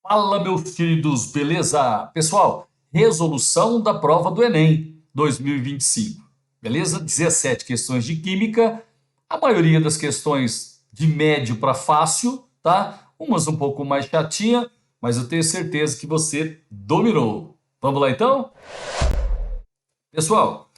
Fala, meus queridos, beleza? Pessoal, resolução da prova do Enem 2025, beleza? 17 questões de química, a maioria das questões de médio para fácil, tá? Umas um pouco mais chatinha, mas eu tenho certeza que você dominou. Vamos lá então? Pessoal,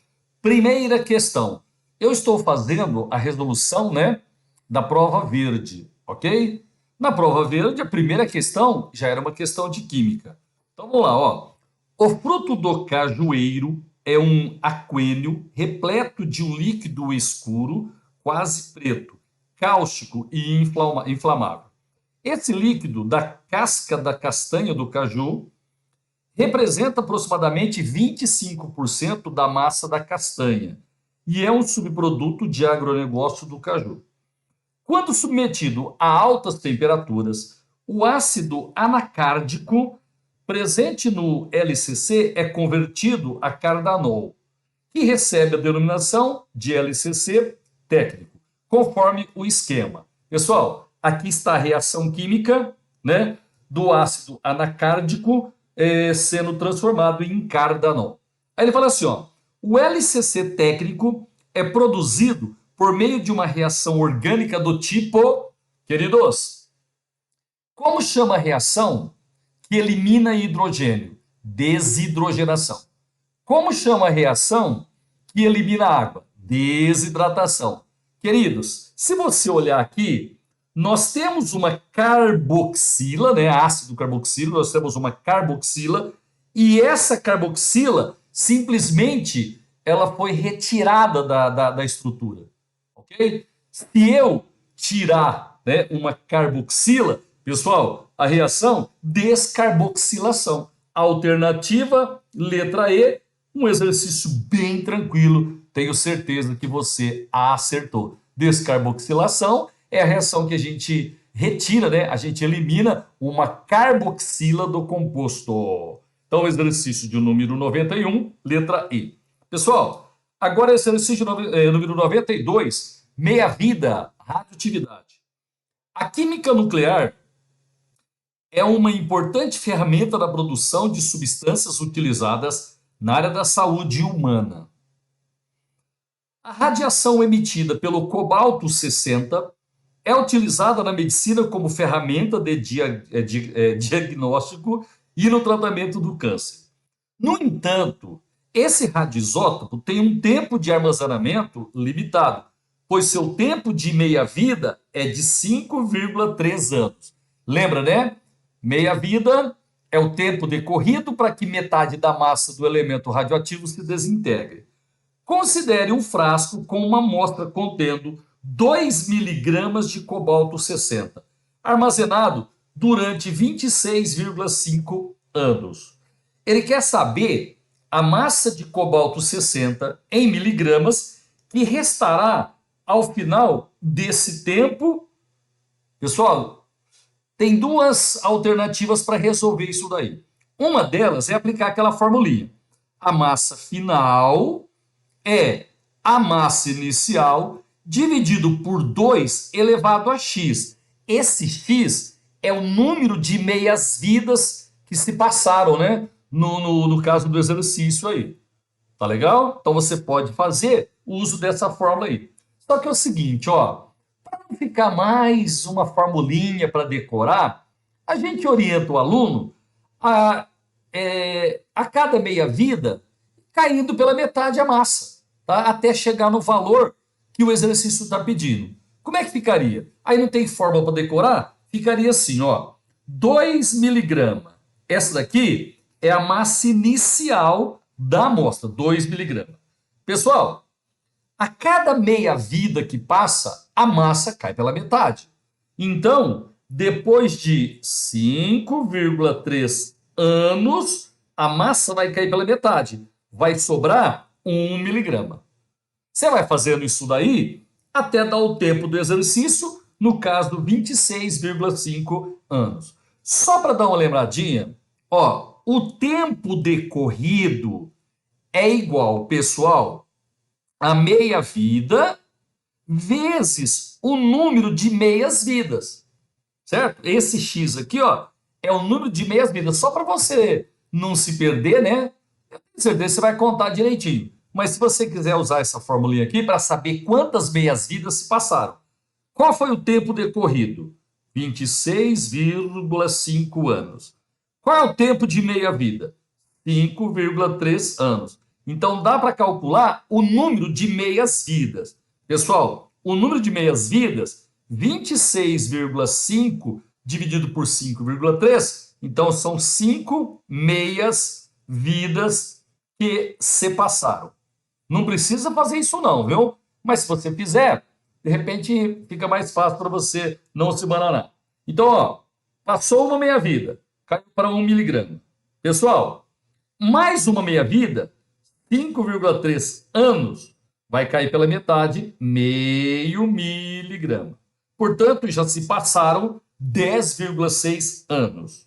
primeira questão. Eu estou fazendo a resolução, né, da prova verde, ok? Na prova verde, a primeira questão já era uma questão de química. Então vamos lá, ó. O fruto do cajueiro é um aquênio repleto de um líquido escuro, quase preto, cáustico e inflamável. Esse líquido da casca da castanha do caju representa aproximadamente 25% da massa da castanha e é um subproduto de agronegócio do caju. Quando submetido a altas temperaturas, o ácido anacárdico presente no LCC é convertido a cardanol, que recebe a denominação de LCC técnico, conforme o esquema. Pessoal, aqui está a reação química, né, do ácido anacárdico sendo transformado em cardanol. Aí ele fala assim, ó, o LCC técnico é produzido por meio de uma reação orgânica do tipo, queridos, como chama a reação que elimina hidrogênio? Desidrogenação. Como chama a reação que elimina água? Desidratação. Queridos, se você olhar aqui, nós temos uma carboxila, né, ácido carboxílico, nós temos uma carboxila, e essa carboxila simplesmente ela foi retirada da estrutura, ok? Se eu tirar, né, uma carboxila, pessoal, a reação descarboxilação. Alternativa, letra E, um exercício bem tranquilo, tenho certeza que você acertou. Descarboxilação é a reação que a gente retira, né? A gente elimina uma carboxila do composto. Então, exercício de número 91, letra E. Pessoal, agora exercício número 92, meia-vida, radioatividade. A química nuclear é uma importante ferramenta na produção de substâncias utilizadas na área da saúde humana. A radiação emitida pelo cobalto 60 é utilizada na medicina como ferramenta de diagnóstico e no tratamento do câncer. No entanto, esse radioisótopo tem um tempo de armazenamento limitado, pois seu tempo de meia-vida é de 5,3 anos. Lembra, né? Meia-vida é o tempo decorrido para que metade da massa do elemento radioativo se desintegre. Considere um frasco com uma amostra contendo 2 miligramas de cobalto 60, armazenado durante 26,5 anos. Ele quer saber a massa de cobalto 60 em miligramas que restará ao final desse tempo. Pessoal, tem duas alternativas para resolver isso daí. Uma delas é aplicar aquela formulinha. A massa final é a massa inicial dividido por 2 elevado a x. Esse x é o número de meias-vidas que se passaram, né? No caso do exercício aí. Tá legal? Então você pode fazer uso dessa fórmula aí. Só que é o seguinte, ó. Para não ficar mais uma formulinha para decorar, a gente orienta o aluno a cada meia-vida caindo pela metade a massa, tá? Até chegar no valor que o exercício está pedindo. Como é que ficaria? Aí não tem fórmula para decorar? Ficaria assim, ó. 2 miligramas. Essa daqui é a massa inicial da amostra, 2 miligramas. Pessoal, a cada meia-vida que passa, a massa cai pela metade. Então, depois de 5,3 anos, a massa vai cair pela metade. Vai sobrar 1 miligrama. Você vai fazendo isso daí até dar o tempo do exercício, no caso, 26,5 anos. Só para dar uma lembradinha, ó, o tempo decorrido é igual, pessoal, a meia-vida vezes o número de meias-vidas, certo? Esse x aqui, ó, é o número de meias-vidas. Só para você não se perder, né? Eu tenho certeza que você vai contar direitinho. Mas se você quiser usar essa formulinha aqui para saber quantas meias-vidas se passaram. Qual foi o tempo decorrido? 26,5 anos. Qual é o tempo de meia-vida? 5,3 anos. Então dá para calcular o número de meias-vidas. Pessoal, o número de meias-vidas, 26,5 dividido por 5,3, então são 5 meias-vidas que se passaram. Não precisa fazer isso não, viu? Mas se você fizer, de repente fica mais fácil para você não se bananar. Então, ó, passou uma meia-vida, caiu para 1 miligrama. Pessoal, mais uma meia-vida, 5,3 anos, vai cair pela metade, meio miligrama. Portanto, já se passaram 10,6 anos.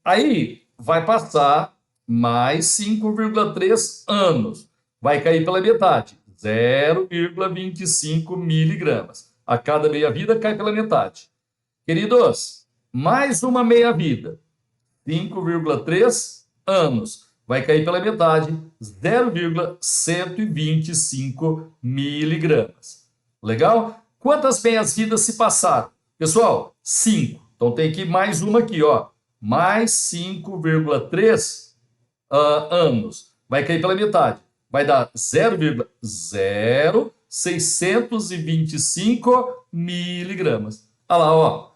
Aí vai passar mais 5,3 anos. Vai cair pela metade, 0,25 miligramas. A cada meia-vida cai pela metade. Queridos, mais uma meia-vida, 5,3 anos. Vai cair pela metade, 0,125 miligramas. Legal? Quantas meias-vidas se passaram? Pessoal, 5. Então tem que mais uma aqui, ó. Mais 5,3 anos. Vai cair pela metade. Vai dar 0,0625 miligramas. Olha lá, ó.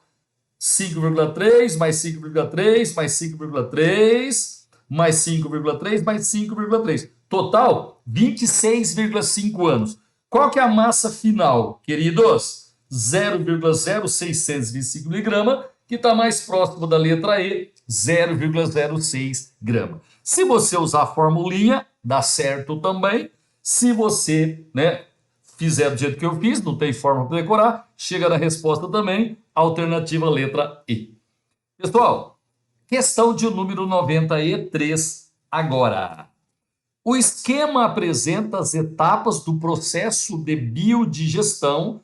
5,3 mais 5,3 mais 5,3 mais 5,3 mais 5,3. Total, 26,5 anos. Qual que é a massa final, queridos? 0,0625 miligrama, que está mais próximo da letra E, 0,06 grama. Se você usar a formulinha, dá certo também. Se você, né, fizer do jeito que eu fiz, não tem forma para decorar, chega na resposta também, alternativa letra E. Pessoal, questão de número 93 agora. O esquema apresenta as etapas do processo de biodigestão,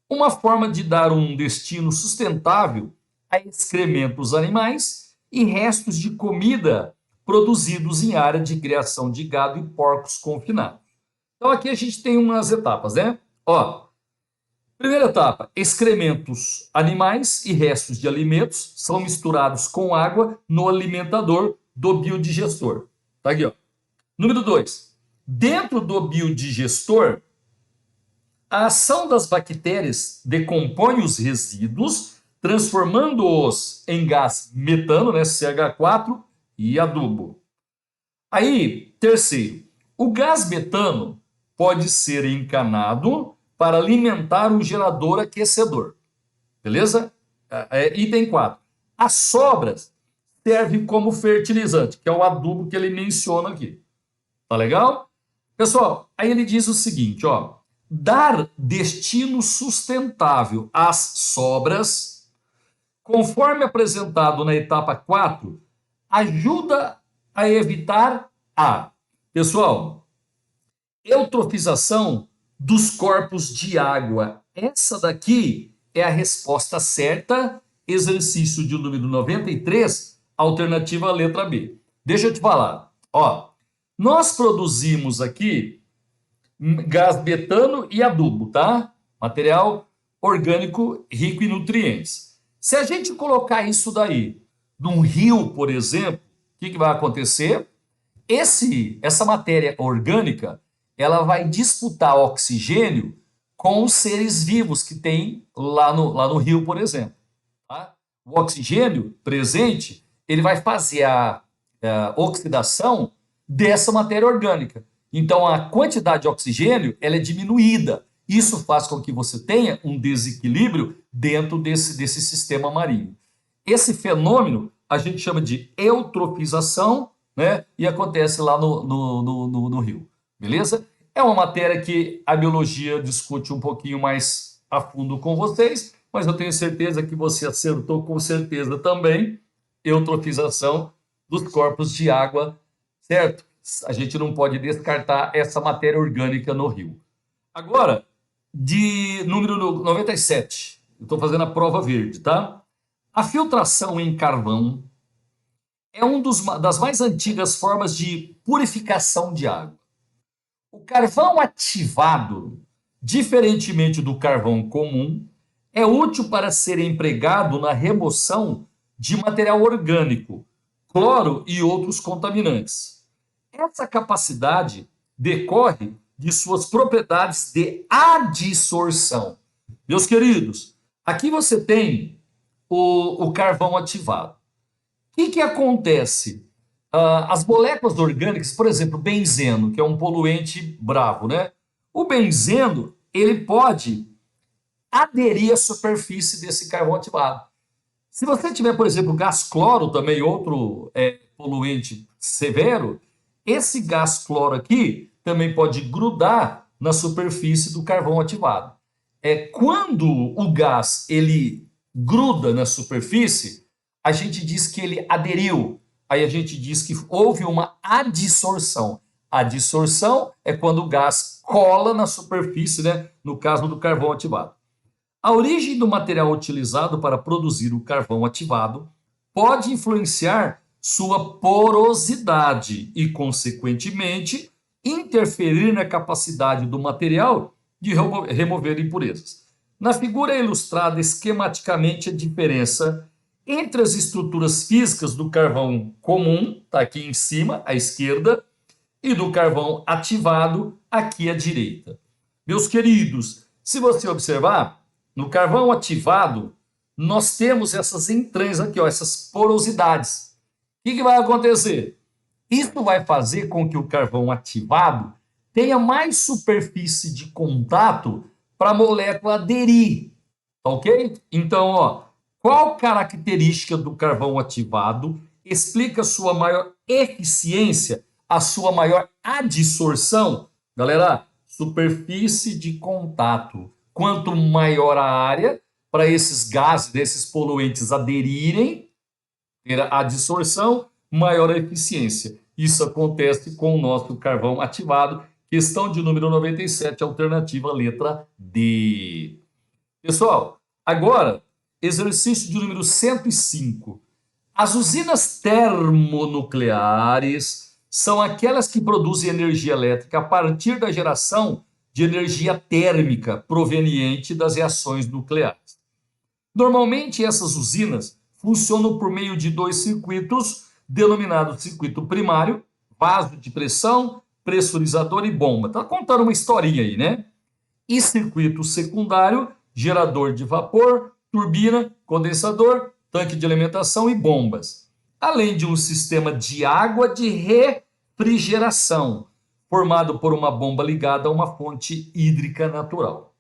uma forma de dar um destino sustentável a excrementos animais e restos de comida produzidos em área de criação de gado e porcos confinados. Então aqui a gente tem umas etapas, né? Ó, primeira etapa, excrementos animais e restos de alimentos são misturados com água no alimentador do biodigestor. Tá aqui, ó. Número 2, dentro do biodigestor, a ação das bactérias decompõe os resíduos, transformando-os em gás metano, né, CH4, e adubo. Aí, terceiro, o gás metano pode ser encanado para alimentar um gerador aquecedor. Beleza? Item 4. As sobras servem como fertilizante, que é o adubo que ele menciona aqui. Tá legal? Pessoal, aí ele diz o seguinte, ó. Dar destino sustentável às sobras, conforme apresentado na etapa 4, ajuda a evitar a, pessoal, eutrofização dos corpos de água. Essa daqui é a resposta certa, exercício de número 93, alternativa letra B. Deixa eu te falar, ó, nós produzimos aqui gás metano e adubo, tá? Material orgânico rico em nutrientes. Se a gente colocar isso daí num rio, por exemplo, o que vai acontecer? Essa matéria orgânica, ela vai disputar oxigênio com os seres vivos que tem lá no rio, por exemplo. Tá? O oxigênio presente, ele vai fazer a oxidação dessa matéria orgânica. Então, a quantidade de oxigênio ela é diminuída. Isso faz com que você tenha um desequilíbrio dentro desse sistema marinho. Esse fenômeno a gente chama de eutrofização, né? E acontece lá no rio. Beleza? É uma matéria que a biologia discute um pouquinho mais a fundo com vocês, mas eu tenho certeza que você acertou com certeza também. Eutrofização dos corpos de água, certo? A gente não pode descartar essa matéria orgânica no rio. Agora, de número 97, eu estou fazendo a prova verde, tá? A filtração em carvão é das mais antigas formas de purificação de água. O carvão ativado, diferentemente do carvão comum, é útil para ser empregado na remoção de material orgânico, cloro e outros contaminantes. Essa capacidade decorre de suas propriedades de adsorção. Meus queridos, aqui você tem o carvão ativado. O que acontece? As moléculas orgânicas, por exemplo, o benzeno, que é um poluente bravo, né? O benzeno, ele pode aderir à superfície desse carvão ativado. Se você tiver, por exemplo, gás cloro, também outro poluente severo, esse gás cloro aqui também pode grudar na superfície do carvão ativado. Quando o gás ele gruda na superfície, a gente diz que ele aderiu. Aí a gente diz que houve uma adsorção. A adsorção é quando o gás cola na superfície, né? No caso do carvão ativado. A origem do material utilizado para produzir o carvão ativado pode influenciar sua porosidade e, consequentemente, interferir na capacidade do material de remover impurezas. Na figura é ilustrada esquematicamente a diferença entre as estruturas físicas do carvão comum, está aqui em cima, à esquerda, e do carvão ativado, aqui à direita. Meus queridos, se você observar, no carvão ativado, nós temos essas entranhas aqui, ó, essas porosidades. O que vai acontecer? Isso vai fazer com que o carvão ativado tenha mais superfície de contato para a molécula aderir, ok? Então, ó, qual característica do carvão ativado explica sua maior eficiência, a sua maior adsorção? Galera, superfície de contato. Quanto maior a área para esses gases, desses poluentes aderirem, ter a adsorção, maior a eficiência. Isso acontece com o nosso carvão ativado. Questão de número 97, alternativa letra D. Pessoal, agora, exercício de número 105. As usinas termonucleares são aquelas que produzem energia elétrica a partir da geração de energia térmica proveniente das reações nucleares. Normalmente, essas usinas funcionam por meio de dois circuitos, denominados circuito primário, vaso de pressão, pressurizador e bomba. Está contando uma historinha aí, né? E circuito secundário, gerador de vapor, turbina, condensador, tanque de alimentação e bombas. Além de um sistema de água de refrigeração, formado por uma bomba ligada a uma fonte hídrica natural.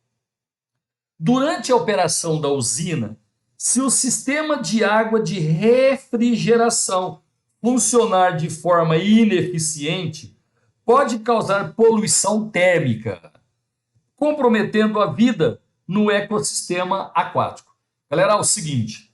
Durante a operação da usina, se o sistema de água de refrigeração funcionar de forma ineficiente, pode causar poluição térmica, comprometendo a vida no ecossistema aquático. Galera, é o seguinte,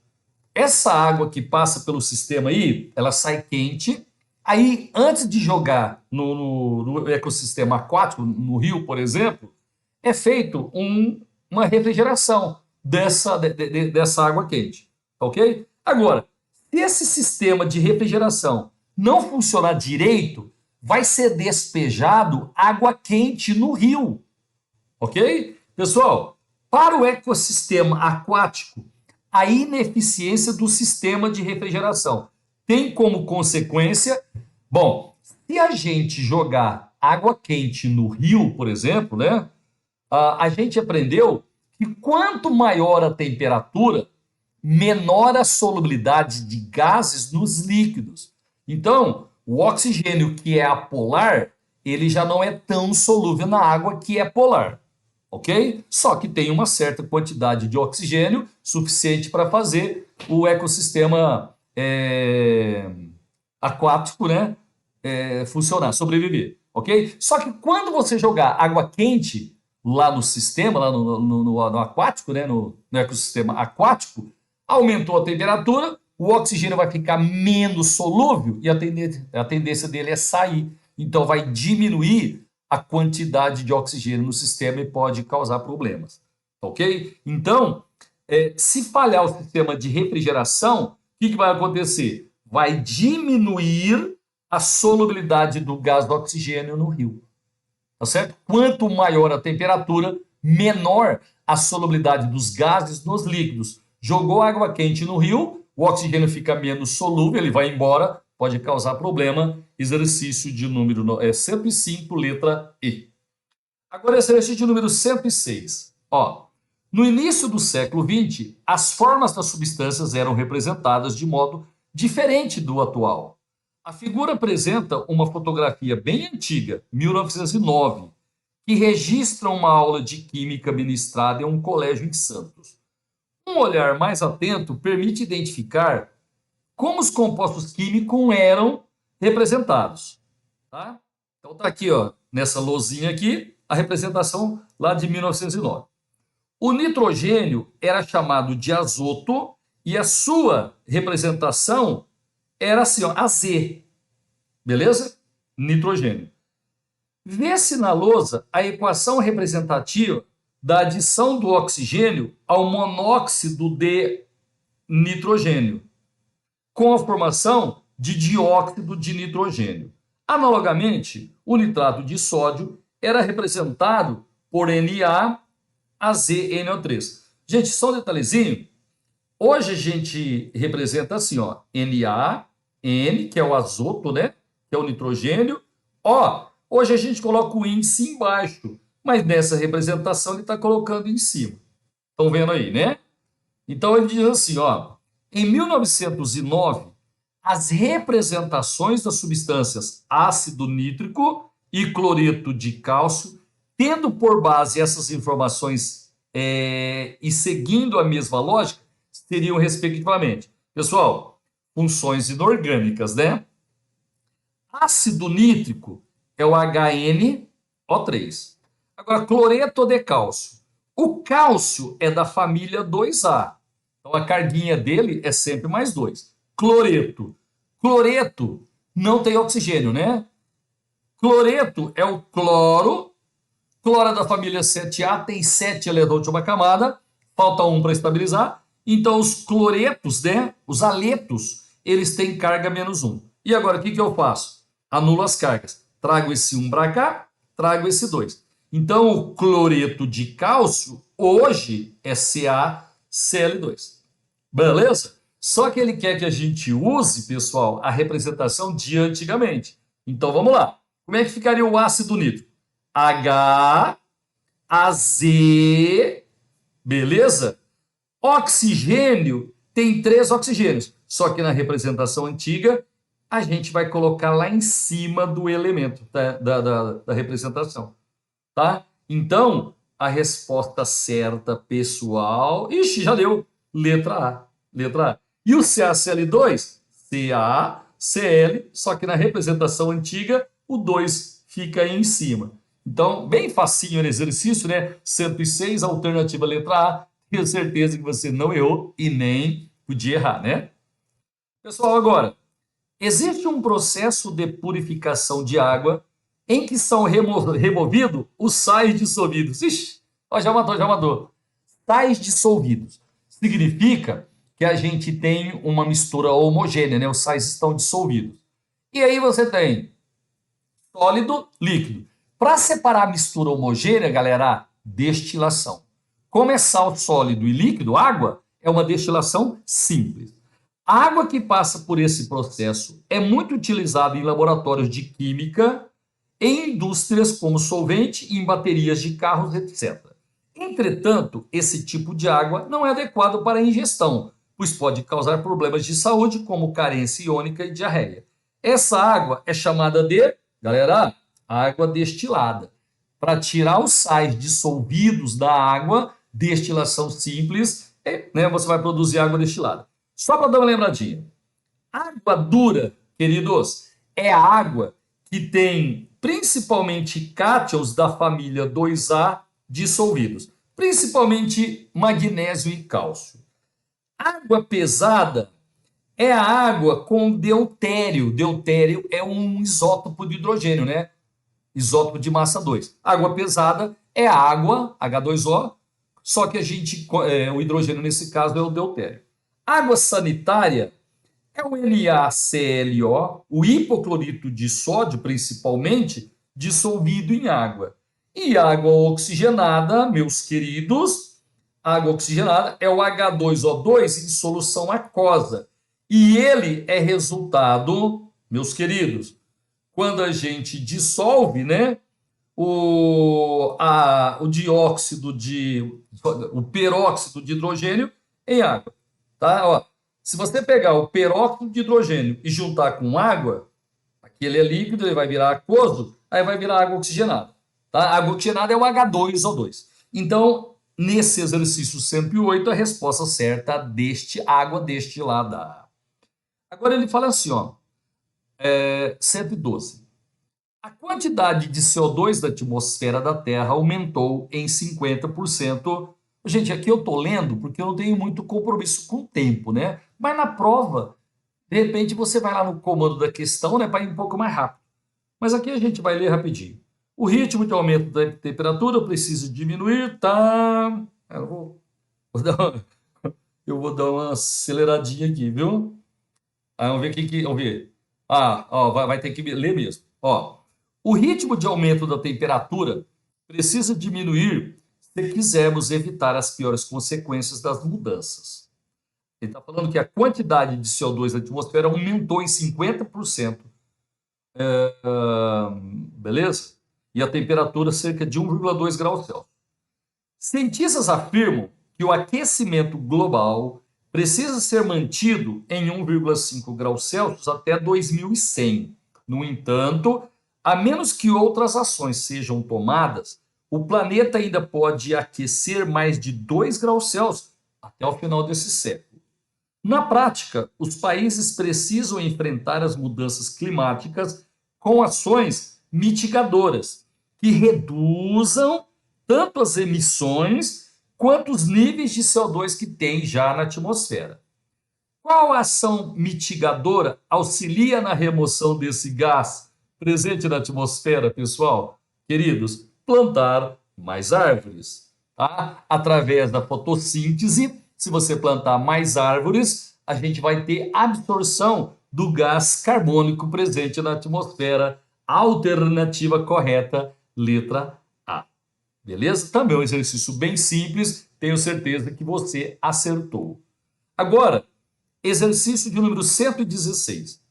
essa água que passa pelo sistema aí, ela sai quente. Aí, antes de jogar no ecossistema aquático, no rio, por exemplo, é feito uma refrigeração dessa água quente, ok? Agora, se esse sistema de refrigeração não funcionar direito, vai ser despejado água quente no rio, ok? Pessoal, para o ecossistema aquático, a ineficiência do sistema de refrigeração tem como consequência, bom, se a gente jogar água quente no rio, por exemplo, né, a gente aprendeu que quanto maior a temperatura, menor a solubilidade de gases nos líquidos. Então, o oxigênio que é apolar, ele já não é tão solúvel na água que é polar, ok? Só que tem uma certa quantidade de oxigênio suficiente para fazer o ecossistema aquático, né, funcionar, sobreviver, ok? Só que quando você jogar água quente lá no sistema, lá no aquático, né, no ecossistema aquático, aumentou a temperatura, o oxigênio vai ficar menos solúvel e a tendência dele é sair. Então vai diminuir a quantidade de oxigênio no sistema e pode causar problemas, ok? Então, Se falhar o sistema de refrigeração, o que vai acontecer? Vai diminuir a solubilidade do gás do oxigênio no rio. Tá certo? Quanto maior a temperatura, menor a solubilidade dos gases nos líquidos. Jogou água quente no rio, o oxigênio fica menos solúvel, ele vai embora, pode causar problema. Exercício de número 105, letra E. Agora, exercício de número 106. No início do século XX, as formas das substâncias eram representadas de modo diferente do atual. A figura apresenta uma fotografia bem antiga, 1909, que registra uma aula de química ministrada em um colégio em Santos. Um olhar mais atento permite identificar como os compostos químicos eram representados. Tá? Então está aqui, nessa lousinha aqui, a representação lá de 1909. O nitrogênio era chamado de azoto e a sua representação era assim, AZ. Beleza? Nitrogênio. Vê-se na lousa a equação representativa da adição do oxigênio ao monóxido de nitrogênio, com a formação de dióxido de nitrogênio. Analogamente, o nitrato de sódio era representado por NaAzNO3. Gente, só um detalhezinho. Hoje a gente representa assim, NaN, que é o azoto, né? Que é o nitrogênio. Hoje a gente coloca o índice embaixo, mas nessa representação ele está colocando em cima. Estão vendo aí, né? Então ele diz assim, em 1909, as representações das substâncias ácido nítrico e cloreto de cálcio, tendo por base essas informações e seguindo a mesma lógica, seriam respectivamente, pessoal, funções inorgânicas, né? Ácido nítrico é o HNO3. Agora, cloreto de cálcio. O cálcio é da família 2A. Então, a carguinha dele é sempre mais 2. Cloreto. Cloreto não tem oxigênio, né? Cloreto é o cloro. Cloro é da família 7A, tem 7 eletrons de uma camada. Falta um para estabilizar. Então, os cloretos, né? Os aletos, eles têm carga menos 1. E agora, o que eu faço? Anulo as cargas. Trago esse 1 para cá, trago esse 2. Então, o cloreto de cálcio, hoje, é CaCl2. Beleza? Só que ele quer que a gente use, pessoal, a representação de antigamente. Então, vamos lá. Como é que ficaria o ácido nítrico? HAZ, beleza? Oxigênio tem 3 oxigênios. Só que na representação antiga, a gente vai colocar lá em cima do elemento da representação. Tá? Então, a resposta certa, pessoal... Ixi, já deu. Letra A. Letra A. E o CaCl2? CaCl, só que na representação antiga, o 2 fica aí em cima. Então, bem facinho no exercício, né? 106, alternativa letra A. Tenho certeza que você não errou e nem podia errar, né? Pessoal, agora, existe um processo de purificação de água em que são removidos os sais dissolvidos. Ixi, já matou. Sais dissolvidos. Significa que a gente tem uma mistura homogênea, né? Os sais estão dissolvidos. E aí você tem sólido, líquido. Para separar a mistura homogênea, galera, destilação. Como é sal sólido e líquido, água, é uma destilação simples. A água que passa por esse processo é muito utilizada em laboratórios de química, em indústrias como solvente e em baterias de carros, etc. Entretanto, esse tipo de água não é adequado para a ingestão, pois pode causar problemas de saúde, como carência iônica e diarreia. Essa água é chamada de, galera, água destilada. Para tirar os sais dissolvidos da água, destilação simples, né, você vai produzir água destilada. Só para dar uma lembradinha. Água dura, queridos, é a água que tem principalmente cátions da família 2A dissolvidos, principalmente magnésio e cálcio. Água pesada é a água com deutério. Deutério é um isótopo de hidrogênio, né? Isótopo de massa 2. Água pesada é a água, H2O, só que o hidrogênio nesse caso é o deutério. Água sanitária é o NaClO, o hipoclorito de sódio, principalmente, dissolvido em água. E água oxigenada, meus queridos, água oxigenada é o H2O2 em solução aquosa. E ele é resultado, meus queridos, quando a gente dissolve, né, o peróxido de hidrogênio em água. Tá? Ó, se você pegar o peróxido de hidrogênio e juntar com água, aqui ele é líquido, ele vai virar aquoso, aí vai virar água oxigenada. Tá? A água oxigenada é o H2O2. Então, nesse exercício 108, a resposta certa deste água destilada. Agora ele fala assim, ó, 112. A quantidade de CO2 da atmosfera da Terra aumentou em 50%. Gente, aqui eu estou lendo porque eu não tenho muito compromisso com o tempo, né? Mas na prova, de repente você vai lá no comando da questão, né, para ir um pouco mais rápido. Mas aqui a gente vai ler rapidinho. O ritmo de aumento da temperatura precisa diminuir, tá? Eu vou dar uma aceleradinha aqui, viu? Aí vamos ver vamos ver. Ó, vai ter que ler mesmo. Ó, o ritmo de aumento da temperatura precisa diminuir se quisermos evitar as piores consequências das mudanças. Ele está falando que a quantidade de CO2 na atmosfera aumentou em 50%, beleza? E a temperatura cerca de 1,2 graus Celsius. Cientistas afirmam que o aquecimento global precisa ser mantido em 1,5 graus Celsius até 2100. No entanto, a menos que outras ações sejam tomadas, o planeta ainda pode aquecer mais de 2 graus Celsius até o final desse século. Na prática, os países precisam enfrentar as mudanças climáticas com ações mitigadoras que reduzam tanto as emissões quanto os níveis de CO2 que tem já na atmosfera. Qual ação mitigadora auxilia na remoção desse gás presente na atmosfera, pessoal? Queridos, plantar mais árvores. Tá? Através da fotossíntese, se você plantar mais árvores, a gente vai ter absorção do gás carbônico presente na atmosfera. Alternativa correta, letra A. Beleza? Também é um exercício bem simples, tenho certeza que você acertou. Agora, exercício de número 116.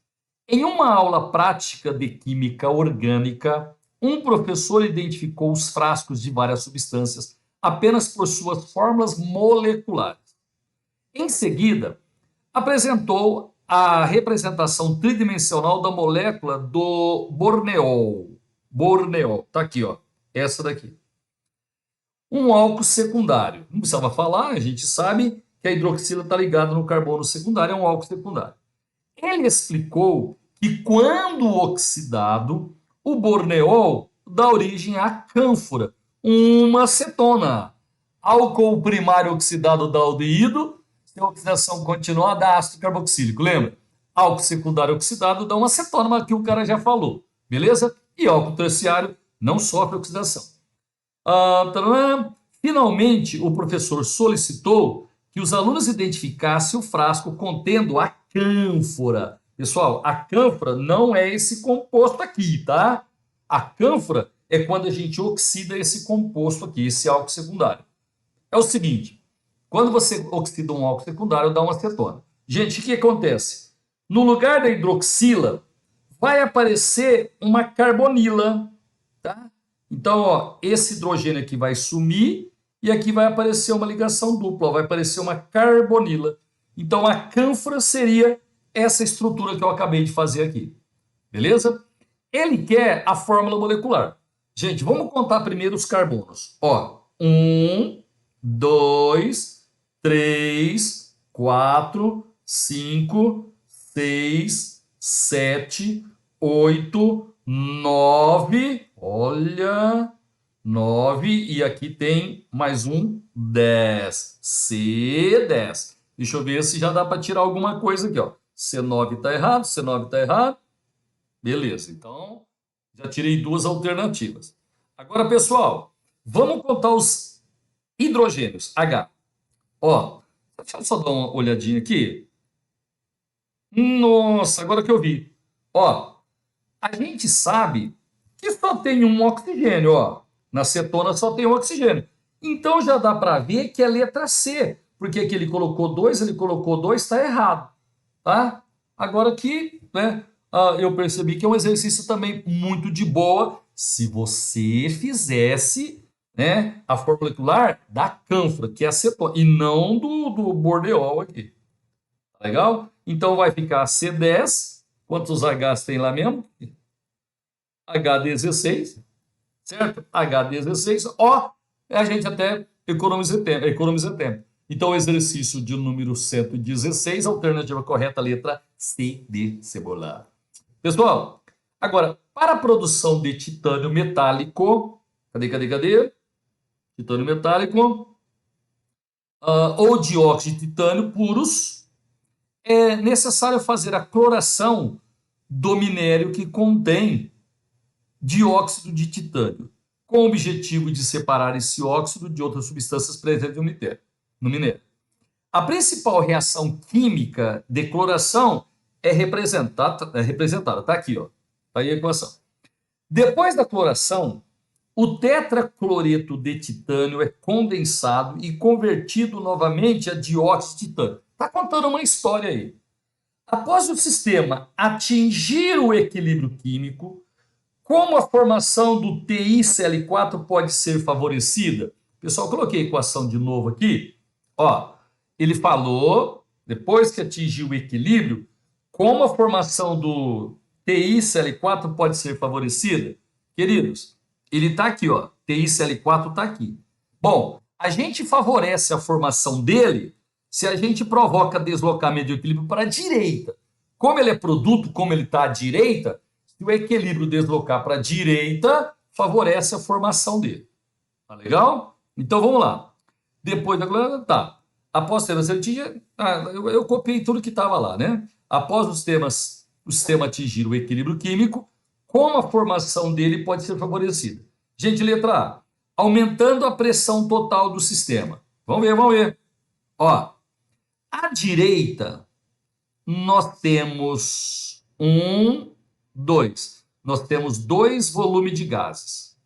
Em uma aula prática de química orgânica, um professor identificou os frascos de várias substâncias apenas por suas fórmulas moleculares. Em seguida, apresentou a representação tridimensional da molécula do borneol. Borneol, tá aqui, ó, essa daqui. Um álcool secundário. Não precisava falar, a gente sabe que a hidroxila está ligada no carbono secundário, é um álcool secundário. Ele explicou que quando oxidado, o borneol dá origem à cânfora, uma acetona. Álcool primário oxidado dá aldeído, se a oxidação continuar, dá ácido carboxílico. Lembra? Álcool secundário oxidado dá uma acetona, mas aqui o cara já falou. Beleza? E álcool terciário não sofre oxidação. Finalmente, o professor solicitou que os alunos identificassem o frasco contendo a cânfora. Pessoal, a cânfora não é esse composto aqui, tá? A cânfora é quando a gente oxida esse composto aqui, esse álcool secundário. É o seguinte, quando você oxida um álcool secundário, dá uma acetona. Gente, o que acontece? No lugar da hidroxila, vai aparecer uma carbonila, tá? Então, ó, esse hidrogênio aqui vai sumir e aqui vai aparecer uma ligação dupla, ó, vai aparecer uma carbonila. Então, a cânfora seria essa estrutura que eu acabei de fazer aqui. Beleza? Ele quer a fórmula molecular. Gente, vamos contar primeiro os carbonos. Ó, 1, 2, 3, 4, 5, 6, 7, 8, 9. Olha, 9. E aqui tem mais um 10. C10. Deixa eu ver se já dá para tirar alguma coisa aqui, ó. C9 está errado, C9 está errado. Beleza, então já tirei duas alternativas. Agora, pessoal, vamos contar os Hidrogênios, H. Ó, deixa eu só dar uma olhadinha aqui. Nossa, agora que eu vi. Ó, a gente sabe que só tem um oxigênio, ó. Na cetona só tem um oxigênio. Então já dá para ver que é letra C. Porque aqui ele colocou dois, está errado. Tá? Agora aqui, né, eu percebi que é um exercício também muito de boa se você fizesse, né, a fórmula molecular da cânfora, que é a cetona, e não do bordeol aqui. Tá legal? Então vai ficar C10. Quantos Hs tem lá mesmo? H16, certo? H16, ó, a gente até economiza tempo. Então, exercício de número 116, alternativa correta, letra C de cebola. Pessoal, agora, para a produção de titânio metálico, cadê? Titânio metálico, ou dióxido de titânio puros, é necessário fazer a cloração do minério que contém dióxido de titânio, com o objetivo de separar esse óxido de outras substâncias presentes no minério. A principal reação química de cloração é representada, tá aqui, ó, tá aí a equação. Depois da cloração, o tetracloreto de titânio é condensado e convertido novamente a dióxido de titânio. Tá contando uma história aí. Após o sistema atingir o equilíbrio químico, como a formação do TiCl4 pode ser favorecida? Pessoal, coloquei a equação de novo aqui. Ó, ele falou, depois que atingiu o equilíbrio, como a formação do TiCl4 pode ser favorecida? Queridos, ele está aqui, ó. TiCl4 está aqui. Bom, a gente favorece a formação dele se a gente provoca deslocamento de equilíbrio para a direita. Como ele é produto, como ele está à direita, se o equilíbrio deslocar para a direita, favorece a formação dele. Tá legal? Então vamos lá. Depois da. Tá. Após o eu copiei tudo que estava lá, né? Após o sistema atingir o equilíbrio químico, como a formação dele pode ser favorecida? Gente, letra A. Aumentando a pressão total do sistema. Vamos ver. Ó, à direita, nós temos 2. Nós temos 2 volumes de gases,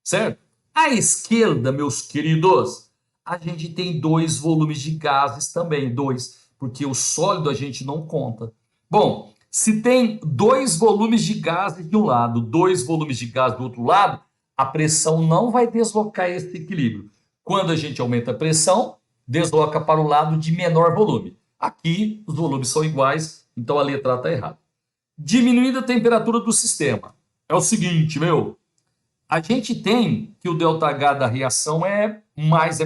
certo? À esquerda, meus queridos, a gente tem 2 volumes de gases também, 2, porque o sólido a gente não conta. Bom, se tem 2 volumes de gases de um lado, 2 volumes de gás do outro lado, a pressão não vai deslocar esse equilíbrio. Quando a gente aumenta a pressão, desloca para o lado de menor volume. Aqui, os volumes são iguais, então a letra A está errada. Diminuindo a temperatura do sistema. É o seguinte, a gente tem que o ΔH da reação é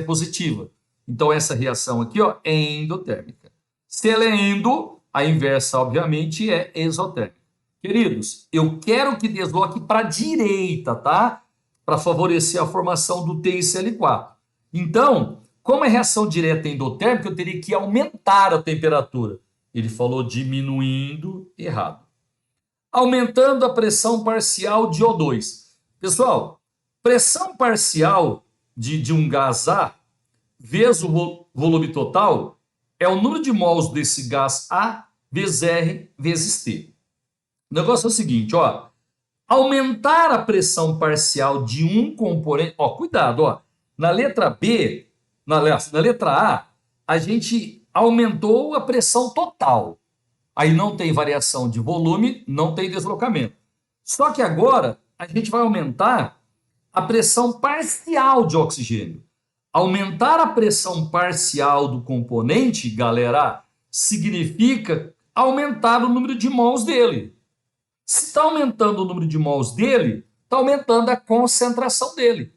positiva. Então, essa reação aqui, ó, é endotérmica. Se ela é endo, a inversa, obviamente, é exotérmica. Queridos, eu quero que desloque para a direita, tá? Para favorecer a formação do TiCl4. Então, como é reação direta endotérmica, eu teria que aumentar a temperatura. Ele falou diminuindo, errado. Aumentando a pressão parcial de O2. Pessoal, pressão parcial de um gás A vezes o volume total é o número de mols desse gás A vezes R vezes T. O negócio é o seguinte, ó. Aumentar a pressão parcial de um componente... Ó, cuidado, ó. Na letra B, na letra A gente aumentou a pressão total. Aí não tem variação de volume, não tem deslocamento. Só que agora a gente vai aumentar a pressão parcial de oxigênio. Aumentar a pressão parcial do componente, galera, significa aumentar o número de mols dele. Se está aumentando o número de mols dele, está aumentando a concentração dele.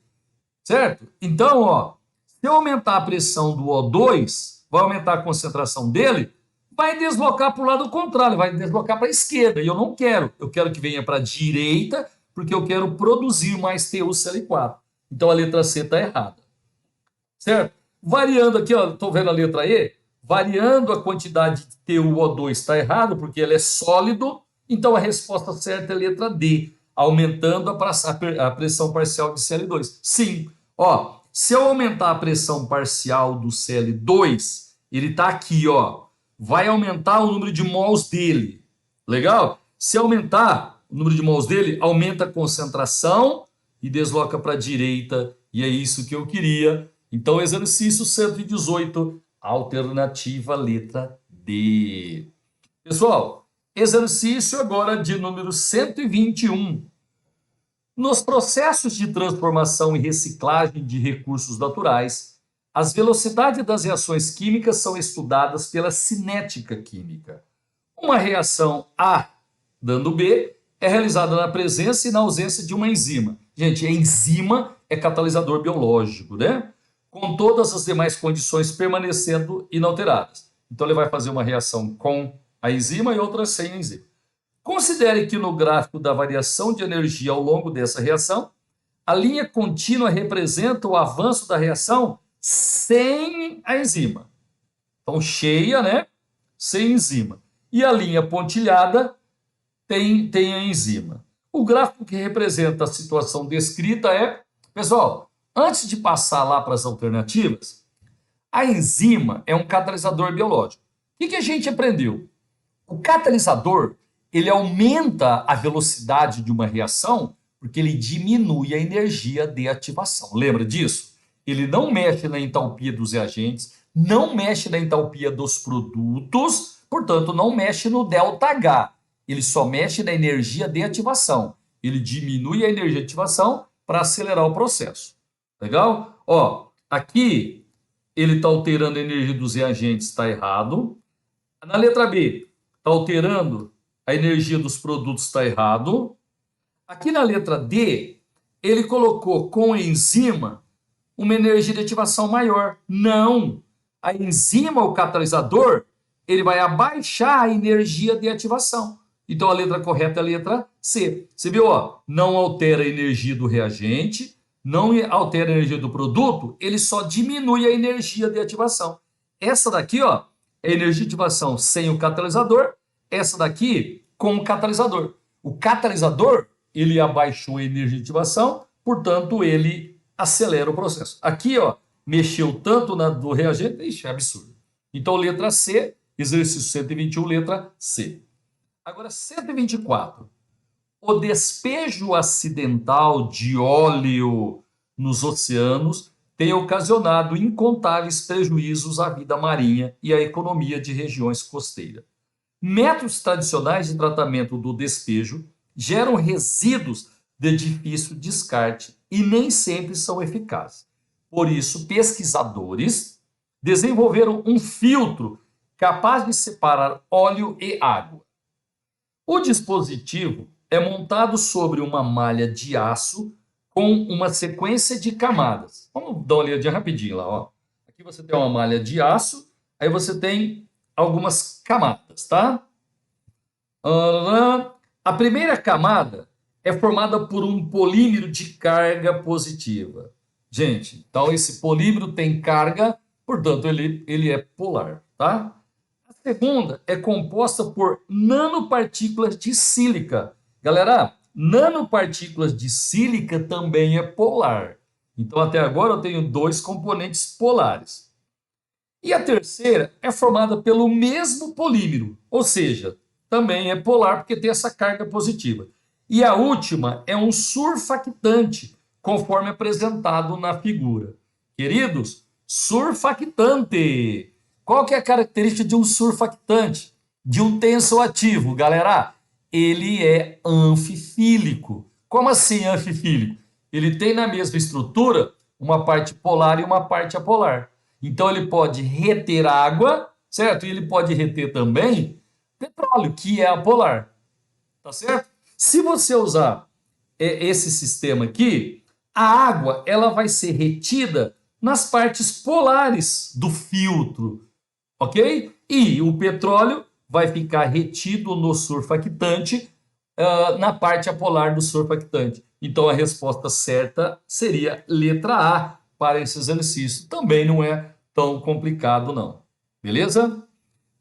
Certo? Então, ó, se eu aumentar a pressão do O2, vai aumentar a concentração dele, vai deslocar para o lado contrário, vai deslocar para a esquerda. E eu não quero. Eu quero que venha para a direita, porque eu quero produzir mais TuCl4. Então a letra C está errada. Certo? Variando aqui, ó, estou vendo a letra E, variando a quantidade de TuO2 está errado, porque ele é sólido. Então a resposta certa é a letra D, aumentando a pressão parcial de Cl2. Sim, ó, Se eu aumentar a pressão parcial do Cl2, ele está aqui, ó, vai aumentar o número de mols dele. Legal? Se aumentar o número de mols dele, aumenta a concentração e desloca para a direita. E é isso que eu queria. Então, exercício 118, alternativa letra D. Pessoal, exercício agora de número 121. Nos processos de transformação e reciclagem de recursos naturais, as velocidades das reações químicas são estudadas pela cinética química. Uma reação A dando B é realizada na presença e na ausência de uma enzima. Gente, a enzima é catalisador biológico, né? Com todas as demais condições permanecendo inalteradas. Então, ele vai fazer uma reação com a enzima e outra sem a enzima. Considere que no gráfico da variação de energia ao longo dessa reação, a linha contínua representa o avanço da reação sem a enzima. Então, cheia, né? Sem enzima. E a linha pontilhada tem a enzima. O gráfico que representa a situação descrita é... Pessoal, antes de passar lá para as alternativas, a enzima é um catalisador biológico. O que a gente aprendeu? O catalisador, ele aumenta a velocidade de uma reação porque ele diminui a energia de ativação. Lembra disso? Ele não mexe na entalpia dos reagentes, não mexe na entalpia dos produtos, portanto, não mexe no ΔH. Ele só mexe na energia de ativação. Ele diminui a energia de ativação para acelerar o processo. Legal? Ó, aqui ele está alterando a energia dos reagentes, está errado. Na letra B, está alterando a energia dos produtos, está errado. Aqui na letra D, ele colocou com a enzima uma energia de ativação maior. Não! A enzima, o catalisador, ele vai abaixar a energia de ativação. Então, a letra correta é a letra C. Você viu? Ó, não altera a energia do reagente, não altera a energia do produto, ele só diminui a energia de ativação. Essa daqui, ó, é a energia de ativação sem o catalisador, essa daqui com o catalisador. O catalisador, ele abaixou a energia de ativação, portanto, ele acelera o processo. Aqui, ó, mexeu tanto na do reagente, ixi, é absurdo. Então, letra C, exercício 121, letra C. Agora, 124. O despejo acidental de óleo nos oceanos tem ocasionado incontáveis prejuízos à vida marinha e à economia de regiões costeiras. Métodos tradicionais de tratamento do despejo geram resíduos de difícil descarte e nem sempre são eficazes. Por isso, pesquisadores desenvolveram um filtro capaz de separar óleo e água. O dispositivo é montado sobre uma malha de aço com uma sequência de camadas. Vamos dar uma olhadinha rapidinho lá, ó. Aqui você tem uma malha de aço, aí você tem algumas camadas, tá? A primeira camada é formada por um polímero de carga positiva. Gente, então esse polímero tem carga, portanto ele é polar, tá? A segunda é composta por nanopartículas de sílica. Galera, nanopartículas de sílica também é polar. Então, até agora eu tenho dois componentes polares. E a terceira é formada pelo mesmo polímero, ou seja, também é polar porque tem essa carga positiva. E a última é um surfactante, conforme apresentado na figura. Queridos, surfactante. Qual que é a característica de um surfactante? De um tensoativo, galera? Ele é anfifílico. Como assim anfifílico? Ele tem na mesma estrutura uma parte polar e uma parte apolar. Então ele pode reter água, certo? E ele pode reter também petróleo, que é apolar. Tá certo? Se você usar esse sistema aqui, a água ela vai ser retida nas partes polares do filtro, ok? E o petróleo vai ficar retido no surfactante, na parte apolar do surfactante. Então, a resposta certa seria letra A para esse exercício. Também não é tão complicado, não. Beleza?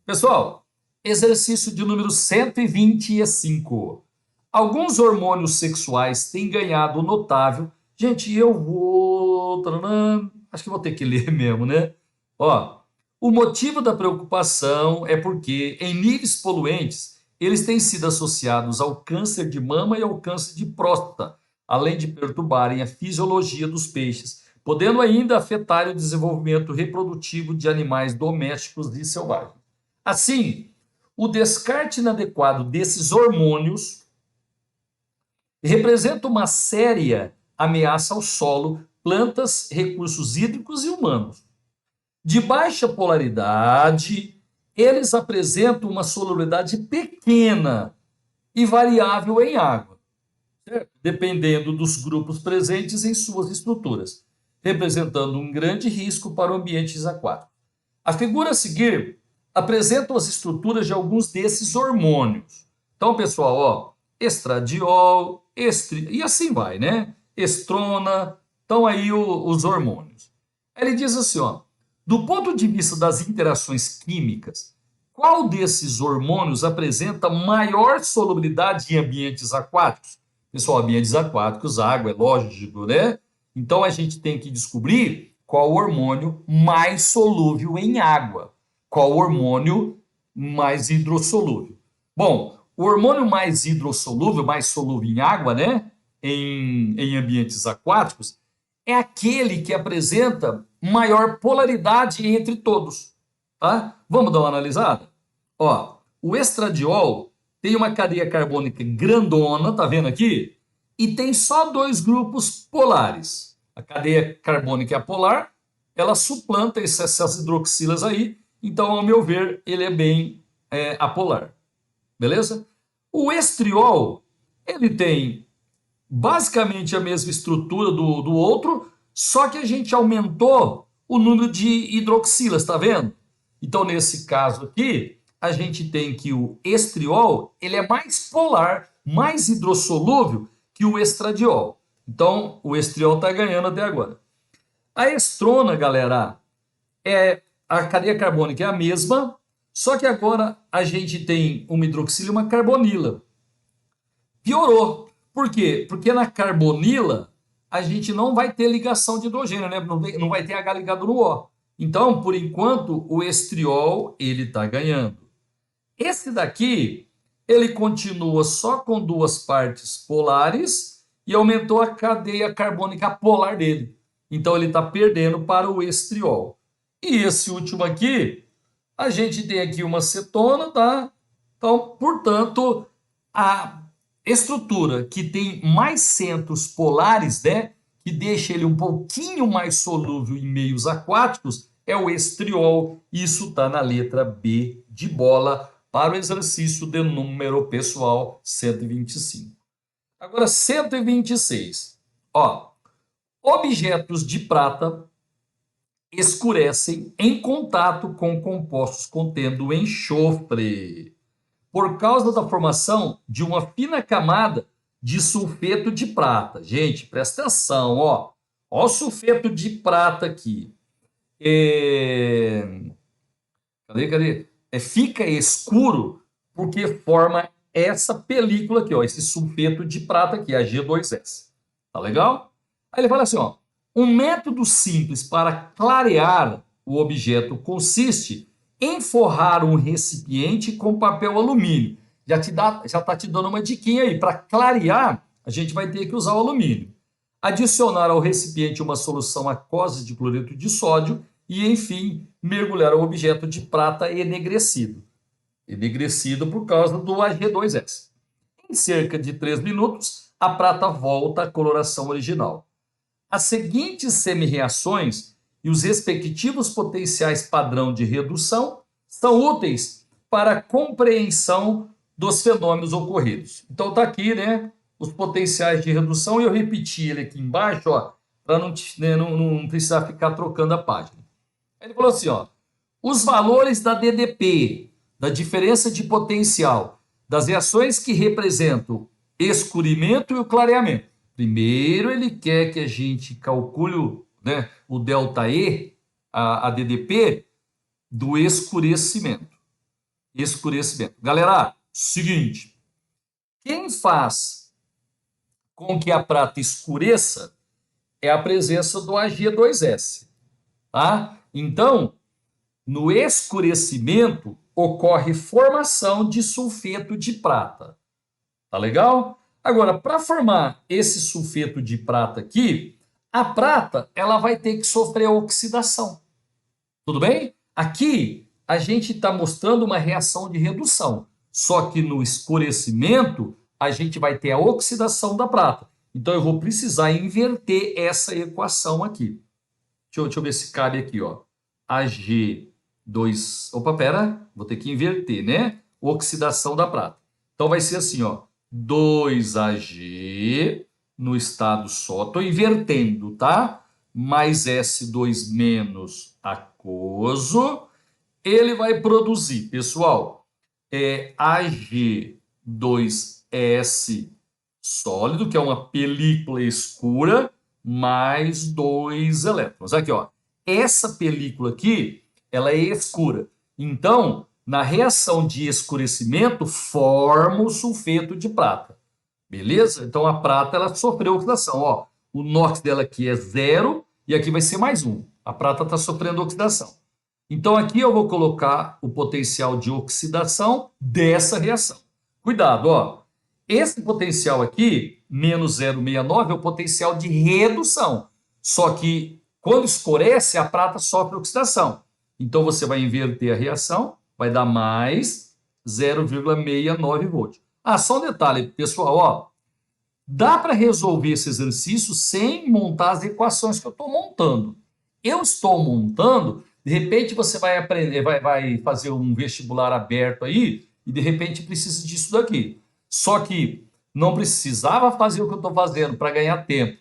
Pessoal, exercício de número 125. Alguns hormônios sexuais têm ganhado notável... Gente, eu vou taranã. Acho que vou ter que ler mesmo, né? Ó, o motivo da preocupação é porque, em níveis poluentes, eles têm sido associados ao câncer de mama e ao câncer de próstata, além de perturbarem a fisiologia dos peixes, podendo ainda afetar o desenvolvimento reprodutivo de animais domésticos e selvagens. Assim, o descarte inadequado desses hormônios representa uma séria ameaça ao solo, plantas, recursos hídricos e humanos. De baixa polaridade, eles apresentam uma solubilidade pequena e variável em água, certo? Dependendo dos grupos presentes em suas estruturas, representando um grande risco para ambientes aquáticos. A figura a seguir apresenta as estruturas de alguns desses hormônios. Então, pessoal, ó, estradiol, e assim vai, né? Estrona, então aí os hormônios. Ele diz assim, ó, do ponto de vista das interações químicas, qual desses hormônios apresenta maior solubilidade em ambientes aquáticos? Pessoal, ambientes aquáticos, água, é lógico, né? Então a gente tem que descobrir qual hormônio mais solúvel em água, qual hormônio mais hidrossolúvel. Bom, o hormônio mais hidrossolúvel, mais solúvel em água, né? Em ambientes aquáticos, é aquele que apresenta maior polaridade entre todos. Tá? Vamos dar uma analisada? Ó, o estradiol tem uma cadeia carbônica grandona, tá vendo aqui? E tem só dois grupos polares. A cadeia carbônica é apolar, ela suplanta essas hidroxilas aí, então, ao meu ver, ele é bem apolar. Beleza? O estriol, ele tem basicamente a mesma estrutura do outro, só que a gente aumentou o número de hidroxilas, tá vendo? Então, nesse caso aqui, a gente tem que o estriol, ele é mais polar, mais hidrossolúvel que o estradiol. Então, o estriol está ganhando até agora. A estrona, galera, a cadeia carbônica é a mesma, só que agora a gente tem uma hidroxila e uma carbonila. Piorou. Por quê? Porque na carbonila a gente não vai ter ligação de hidrogênio, né? Não vai ter H ligado no O. Então, por enquanto, o estriol ele está ganhando. Esse daqui, ele continua só com duas partes polares e aumentou a cadeia carbônica polar dele. Então, ele está perdendo para o estriol. E esse último aqui, a gente tem aqui uma cetona, tá? Então, portanto, a estrutura que tem mais centros polares, né, que deixa ele um pouquinho mais solúvel em meios aquáticos, é o estriol. Isso está na letra B de bola para o exercício de número pessoal 125. Agora, 126. Ó, objetos de prata escurecem em contato com compostos contendo enxofre, por causa da formação de uma fina camada de sulfeto de prata. Gente, presta atenção, ó. Ó o sulfeto de prata aqui. Cadê? Fica escuro porque forma essa película aqui, ó, esse sulfeto de prata aqui, a G2S. Tá legal? Aí ele fala assim, ó, um método simples para clarear o objeto consiste em forrar um recipiente com papel alumínio. Já está te dando uma diquinha aí. Para clarear, a gente vai ter que usar o alumínio. Adicionar ao recipiente uma solução aquosa de cloreto de sódio e, enfim, mergulhar o objeto de prata enegrecido. Enegrecido por causa do Ag2S. Em cerca de 3 minutos, a prata volta à coloração original. As seguintes semi-reações e os respectivos potenciais padrão de redução são úteis para a compreensão dos fenômenos ocorridos. Então está aqui, né, os potenciais de redução, e eu repeti ele aqui embaixo, para não precisar ficar trocando a página. Ele falou assim, ó, os valores da DDP, da diferença de potencial, das reações que representam escurimento e o clareamento. Primeiro, ele quer que a gente calcule, né, o ΔE, a DDP, do escurecimento. Escurecimento. Galera, seguinte, quem faz com que a prata escureça é a presença do Ag2S, tá? Então, no escurecimento, ocorre formação de sulfeto de prata. Tá legal? Agora, para formar esse sulfeto de prata aqui, a prata ela vai ter que sofrer oxidação. Tudo bem? Aqui a gente está mostrando uma reação de redução. Só que no escurecimento, a gente vai ter a oxidação da prata. Então, eu vou precisar inverter essa equação aqui. Deixa eu ver se cabe aqui, ó. Ag2... Opa, pera. Vou ter que inverter, né? Oxidação da prata. Então, vai ser assim, ó. 2Ag no estado só. Estou invertendo, tá? Mais S2 menos aquoso. Ele vai produzir, pessoal, Ag2S sólido, que é uma película escura, mais 2 elétrons. Aqui, ó. Essa película aqui, ela é escura. Então, na reação de escurecimento, forma o sulfeto de prata. Beleza? Então, a prata, ela sofreu oxidação. Ó, o NOx dela aqui é 0 e aqui vai ser mais 1. A prata está sofrendo oxidação. Então, aqui eu vou colocar o potencial de oxidação dessa reação. Cuidado, ó. Esse potencial aqui, menos 0,69, é o potencial de redução. Só que, quando escurece, a prata sofre oxidação. Então, você vai inverter a reação, vai dar mais 0,69 volts. Ah, só um detalhe, pessoal, ó. Dá para resolver esse exercício sem montar as equações que eu estou montando. Eu estou montando, de repente você vai aprender, vai fazer um vestibular aberto aí, e de repente precisa disso daqui. Só que não precisava fazer o que eu estou fazendo para ganhar tempo.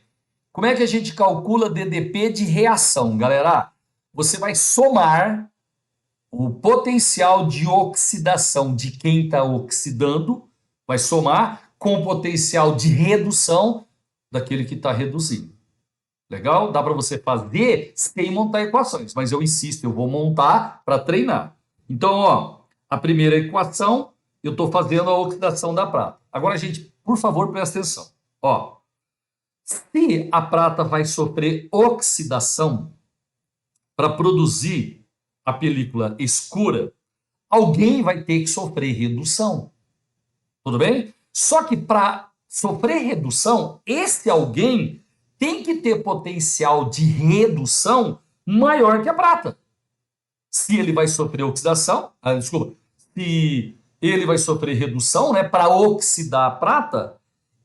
Como é que a gente calcula DDP de reação, galera? Você vai somar o potencial de oxidação de quem está oxidando, vai somar com o potencial de redução daquele que está reduzindo. Legal? Dá para você fazer sem montar equações, mas eu insisto, eu vou montar para treinar. Então, ó, a primeira equação, eu estou fazendo a oxidação da prata. Agora, gente, por favor, presta atenção. Ó, se a prata vai sofrer oxidação para produzir a película escura, alguém vai ter que sofrer redução. Tudo bem? Só que para sofrer redução, esse alguém tem que ter potencial de redução maior que a prata. Se ele vai sofrer oxidação, se ele vai sofrer redução, né, para oxidar a prata,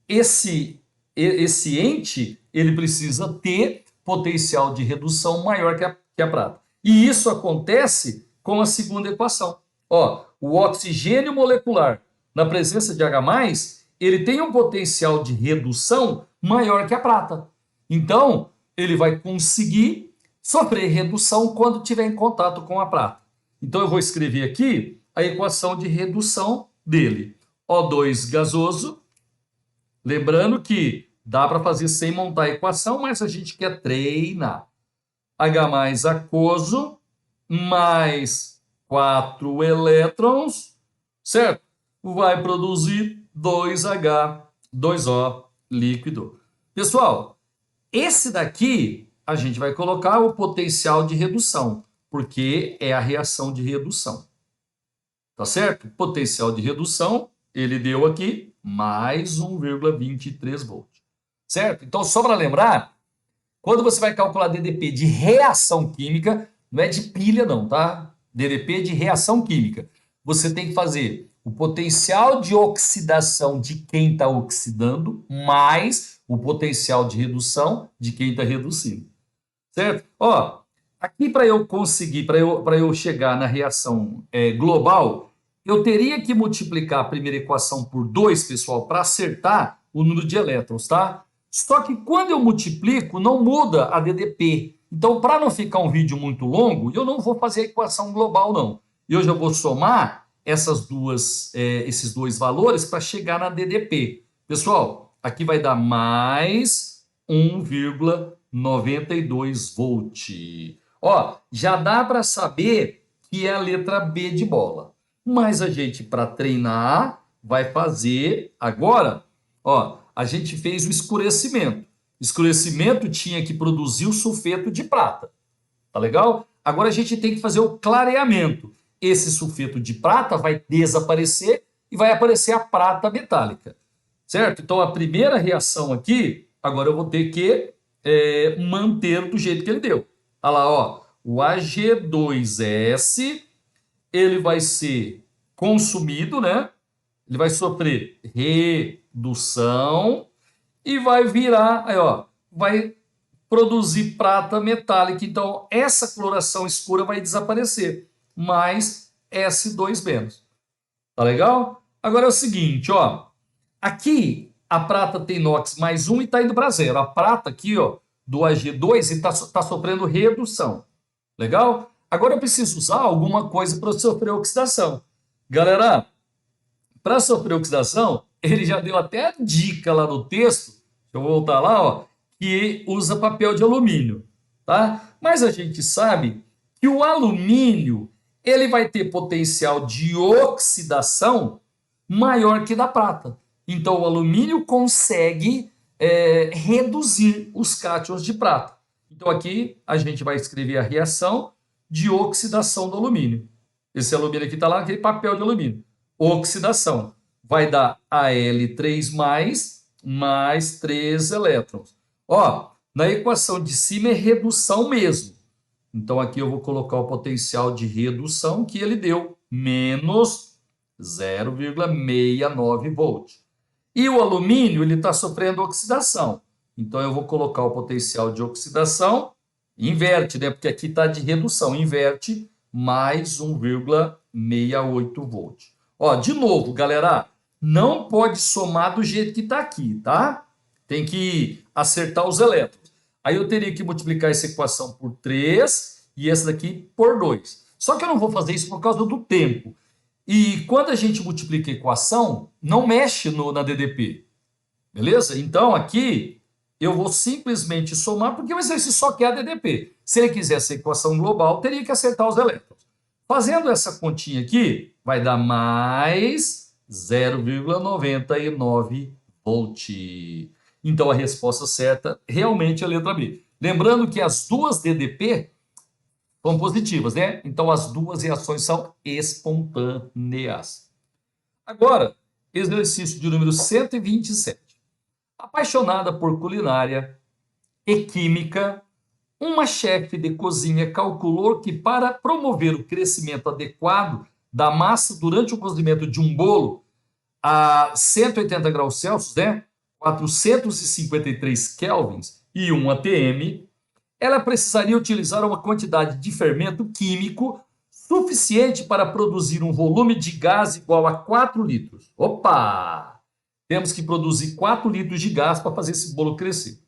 esse ente, ele precisa ter potencial de redução maior que a prata. E isso acontece com a segunda equação. Ó, o oxigênio molecular, na presença de H+, ele tem um potencial de redução maior que a prata. Então, ele vai conseguir sofrer redução quando tiver em contato com a prata. Então, eu vou escrever aqui a equação de redução dele. O2 gasoso, lembrando que dá para fazer sem montar a equação, mas a gente quer treinar. H+ aquoso, mais 4 elétrons, certo? Vai produzir 2H, 2O líquido. Pessoal, esse daqui a gente vai colocar o potencial de redução, porque é a reação de redução. Tá certo? Potencial de redução, ele deu aqui mais 1,23 volts. Certo? Então, só para lembrar, quando você vai calcular DDP de reação química, não é de pilha não, tá? DDP de reação química. Você tem que fazer o potencial de oxidação de quem está oxidando, mais o potencial de redução de quem está reduzindo. Certo? Ó, aqui para eu conseguir, para eu chegar na reação global, eu teria que multiplicar a primeira equação por 2, pessoal, para acertar o número de elétrons, tá? Só que quando eu multiplico, não muda a DDP. Então, para não ficar um vídeo muito longo, eu não vou fazer a equação global, não. Eu já vou somar esses dois valores para chegar na DDP. Pessoal, aqui vai dar mais 1,92 volt. Ó, já dá para saber que é a letra B de bola. Mas a gente, para treinar, vai fazer agora. Ó, a gente fez o escurecimento. Escurecimento tinha que produzir o sulfeto de prata. Tá legal? Agora a gente tem que fazer o clareamento. Esse sulfeto de prata vai desaparecer e vai aparecer a prata metálica. Certo? Então a primeira reação aqui, agora eu vou ter que manter do jeito que ele deu. Olha lá, ó. O Ag2S, ele vai ser consumido, né? Ele vai sofrer redução e vai virar, aí ó, vai produzir prata metálica. Então, essa coloração escura vai desaparecer, mais S2 menos. Tá legal? Agora é o seguinte, ó. Aqui, a prata tem inox mais 1 e está indo para zero. A prata aqui, ó, do Ag2, está sofrendo redução. Legal? Agora eu preciso usar alguma coisa para sofrer oxidação. Galera, para sofrer oxidação, ele já deu até dica lá no texto, eu vou voltar lá, ó, que usa papel de alumínio, tá? Mas a gente sabe que o alumínio, ele vai ter potencial de oxidação maior que da prata. Então o alumínio consegue reduzir os cátions de prata. Então aqui a gente vai escrever a reação de oxidação do alumínio. Esse alumínio aqui está lá, aquele papel de alumínio. Oxidação vai dar Al3+, mais 3 elétrons. Ó, na equação de cima é redução mesmo. Então aqui eu vou colocar o potencial de redução que ele deu, menos 0,69 volt. E o alumínio, ele está sofrendo oxidação. Então eu vou colocar o potencial de oxidação, inverte, né? Porque aqui está de redução, inverte, mais 1,68 volt. Ó, de novo, galera, não pode somar do jeito que está aqui, tá? Tem que acertar os elétrons. Aí eu teria que multiplicar essa equação por 3 e essa daqui por 2. Só que eu não vou fazer isso por causa do tempo. E quando a gente multiplica a equação, não mexe na DDP. Beleza? Então aqui eu vou simplesmente somar, porque o exercício só quer a DDP. Se ele quisesse a equação global, teria que acertar os elétrons. Fazendo essa continha aqui, vai dar mais 0,99 volt. Então a resposta certa realmente é a letra B. Lembrando que as duas DDP são positivas, né? Então as duas reações são espontâneas. Agora, exercício de número 127. Apaixonada por culinária e química, uma chefe de cozinha calculou que para promover o crescimento adequado da massa durante o cozimento de um bolo a 180 graus Celsius, né? 453 kelvins e 1 atm, ela precisaria utilizar uma quantidade de fermento químico suficiente para produzir um volume de gás igual a 4 litros. Opa! Temos que produzir 4 litros de gás para fazer esse bolo crescer.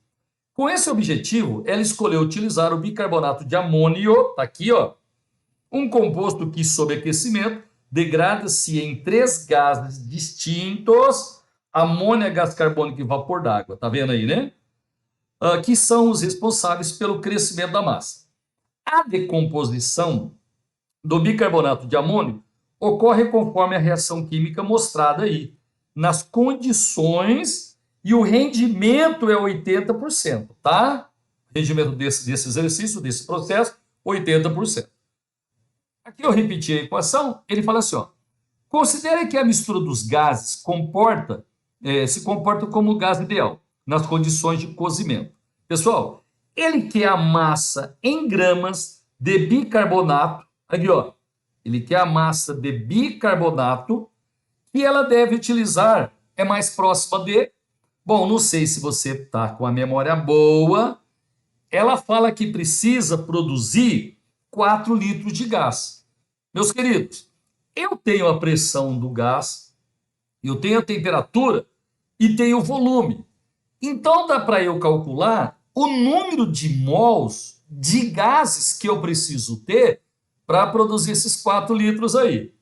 Com esse objetivo, ela escolheu utilizar o bicarbonato de amônio, tá aqui, ó, um composto que, sob aquecimento, degrada-se em 3 gases distintos, amônia, gás carbônico e vapor d'água. Tá vendo aí, né? Que são os responsáveis pelo crescimento da massa. A decomposição do bicarbonato de amônio ocorre conforme a reação química mostrada aí, nas condições, e o rendimento é 80%, tá? O rendimento desse exercício, desse processo, 80%. Aqui eu repeti a equação, ele fala assim, ó, considere que a mistura dos gases se comporta como o gás ideal, nas condições de cozimento. Pessoal, ele quer a massa em gramas de bicarbonato, aqui ó, ele quer a massa de bicarbonato que ela deve utilizar, é mais próxima de, bom, não sei se você está com a memória boa, ela fala que precisa produzir 4 litros de gás. Meus queridos, eu tenho a pressão do gás, eu tenho a temperatura e tenho o volume. Então dá para eu calcular o número de mols de gases que eu preciso ter para produzir esses 4 litros aí.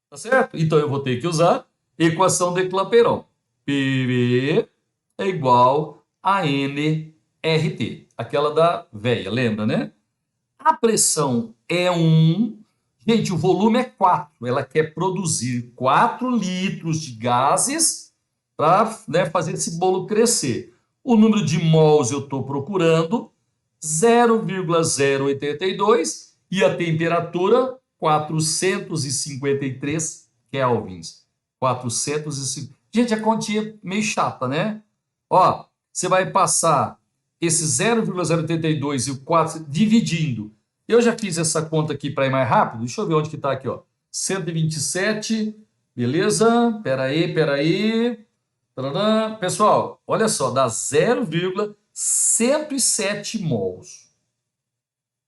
Tá certo? Então eu vou ter que usar equação de Clapeyron. PV é igual a nRT. Aquela da véia, lembra, né? A pressão é 1. Gente, o volume é 4. Ela quer produzir 4 litros de gases para, né, fazer esse bolo crescer. O número de mols eu estou procurando 0,082 e a temperatura 453 kelvins. 450. Gente, a continha é meio chata, né? Ó, você vai passar esse 0,082 e o 4 dividindo. Eu já fiz essa conta aqui para ir mais rápido. Deixa eu ver onde que está aqui, ó. 127, beleza? Peraí. Tadadã. Pessoal, olha só, dá 0,107 mols.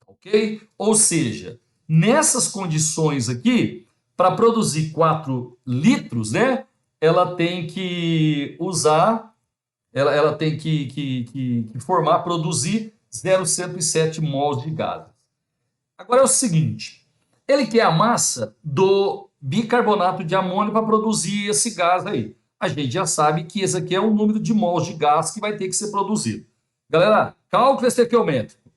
Ok? Ou seja, nessas condições aqui, para produzir 4 litros, né? Ela tem que usar, ela tem que formar, produzir 0,107 mols de gases. Agora é o seguinte, ele quer a massa do bicarbonato de amônio para produzir esse gás aí. A gente já sabe que esse aqui é o número de mols de gás que vai ter que ser produzido. Galera, cálculo estequiométrico.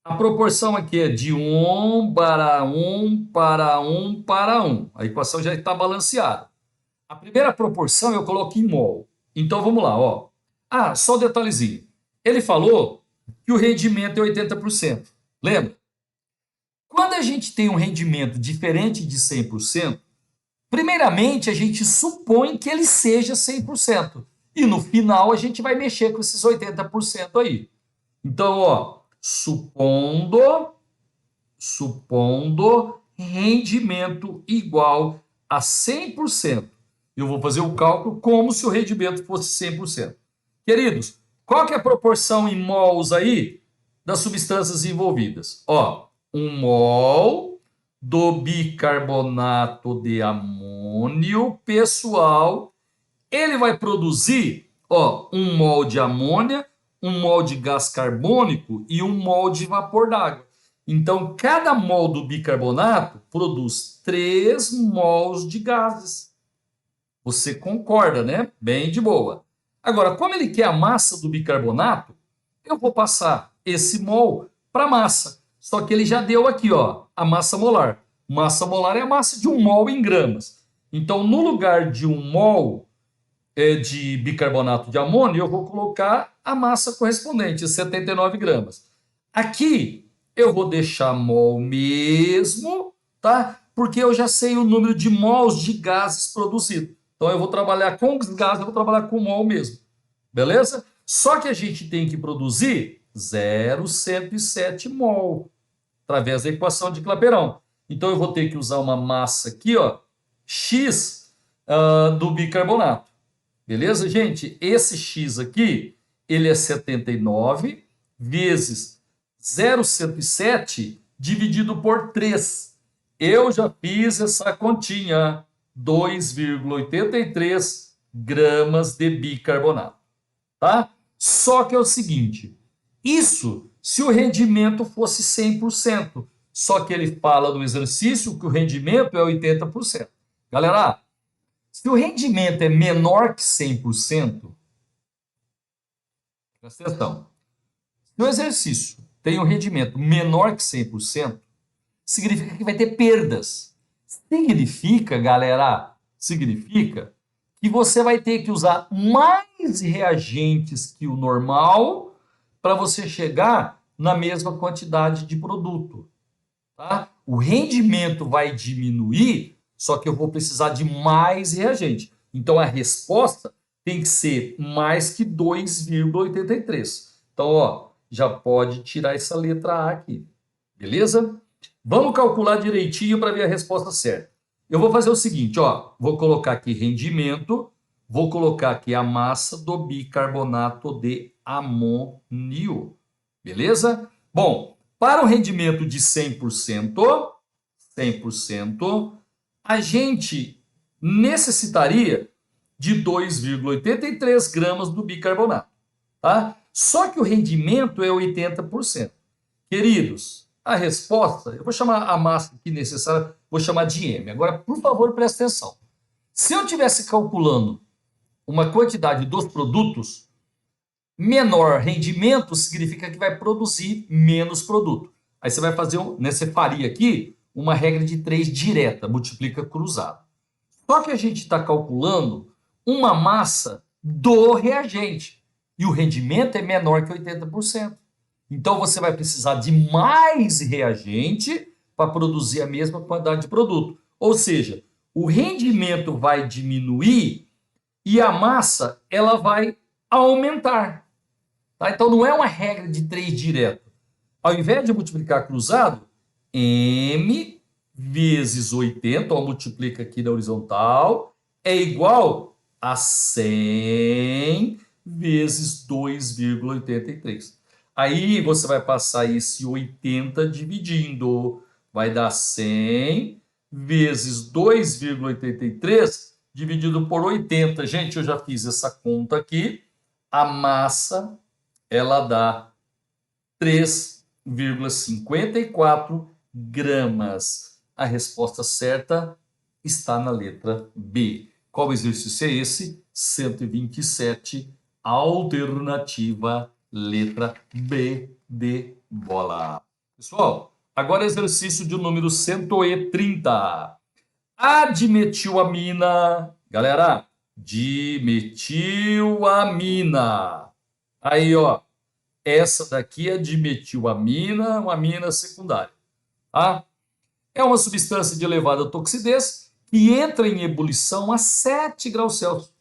A proporção aqui é de 1 para 1 para 1 para 1. A equação já está balanceada. A primeira proporção eu coloco em mol. Então vamos lá, ó. Ah, só um detalhezinho. Ele falou que o rendimento é 80%. Lembra? Quando a gente tem um rendimento diferente de 100%, primeiramente a gente supõe que ele seja 100%. E no final a gente vai mexer com esses 80% aí. Então, ó, supondo rendimento igual a 100%. Eu vou fazer o cálculo como se o rendimento fosse 100%. Queridos, qual que é a proporção em mols aí das substâncias envolvidas? Ó, 1 mol do bicarbonato de amônio, pessoal, ele vai produzir, ó, 1 mol de amônia, 1 mol de gás carbônico e 1 mol de vapor d'água. Então, cada mol do bicarbonato produz 3 mols de gases. Você concorda, né? Bem de boa. Agora, como ele quer a massa do bicarbonato, eu vou passar esse mol para a massa. Só que ele já deu aqui, ó, a massa molar. Massa molar é a massa de 1 mol em gramas. Então, no lugar de 1 mol de bicarbonato de amônio, eu vou colocar a massa correspondente, 79 gramas. Aqui, eu vou deixar mol mesmo, tá? Porque eu já sei o número de mols de gases produzido. Então, eu vou trabalhar com os gases, eu vou trabalhar com mol mesmo. Beleza? Só que a gente tem que produzir 0,107 mol, através da equação de Clapeyron. Então, eu vou ter que usar uma massa aqui, ó, X do bicarbonato. Beleza, gente? Esse X aqui, ele é 79 vezes 0,107 dividido por 3. Eu já fiz essa continha, 2,83 gramas de bicarbonato, tá? Só que é o seguinte, isso se o rendimento fosse 100%, só que ele fala no exercício que o rendimento é 80%. Galera, se o rendimento é menor que 100%, presta atenção, se o exercício tem um rendimento menor que 100%, significa que vai ter perdas. Significa, galera, que você vai ter que usar mais reagentes que o normal para você chegar na mesma quantidade de produto. Tá? O rendimento vai diminuir, só que eu vou precisar de mais reagente. Então, a resposta tem que ser mais que 2,83. Então, ó, já pode tirar essa letra A aqui. Beleza? Vamos calcular direitinho para ver a resposta certa. Eu vou fazer o seguinte, ó, vou colocar aqui rendimento, vou colocar aqui a massa do bicarbonato de amônio. Beleza? Bom, para o rendimento de 100%, a gente necessitaria de 2,83 gramas do bicarbonato, tá? Só que o rendimento é 80%. Queridos, a resposta, eu vou chamar a massa aqui necessária, vou chamar de M. Agora, por favor, preste atenção. Se eu estivesse calculando uma quantidade dos produtos, menor rendimento significa que vai produzir menos produto. Aí você vai fazer, você faria aqui uma regra de 3 direta, multiplica cruzado. Só que a gente está calculando uma massa do reagente. e o rendimento é menor que 80%. Então você vai precisar de mais reagente para produzir a mesma quantidade de produto. Ou seja, o rendimento vai diminuir e a massa ela vai aumentar. Tá? Então não é uma regra de 3 direto. Ao invés de multiplicar cruzado, M vezes 80, ó, multiplica aqui na horizontal, é igual a 100 vezes 2,83. Aí você vai passar esse 80 dividindo, vai dar 100 vezes 2,83 dividido por 80. Gente, eu já fiz essa conta aqui. A massa, ela dá 3,54 gramas. A resposta certa está na letra B. Qual exercício é esse? 127, alternativa letra B de bola. Pessoal, agora exercício de número 130. A dimetilamina, galera, dimetilamina. Aí, ó, essa daqui é dimetilamina, uma amina secundária, tá? É uma substância de elevada toxidez que entra em ebulição a 7 graus Celsius.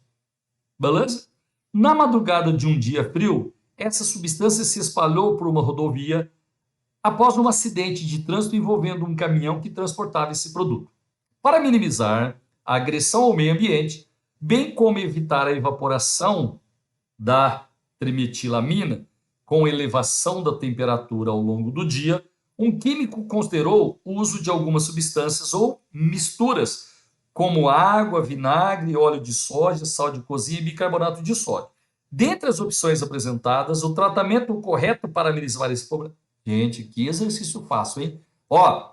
Beleza? Na madrugada de um dia frio, essa substância se espalhou por uma rodovia após um acidente de trânsito envolvendo um caminhão que transportava esse produto. Para minimizar a agressão ao meio ambiente, bem como evitar a evaporação da trimetilamina com elevação da temperatura ao longo do dia, um químico considerou o uso de algumas substâncias ou misturas, como água, vinagre, óleo de soja, sal de cozinha e bicarbonato de sódio. Dentre as opções apresentadas, o tratamento correto para amenizar esse problema. Gente, que exercício fácil, hein? Ó,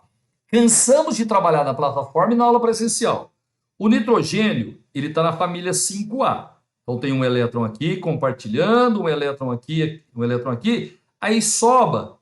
cansamos de trabalhar na plataforma e na aula presencial. O nitrogênio, ele está na família 5A. Então tem um elétron aqui compartilhando, um elétron aqui, um elétron aqui. Aí sobra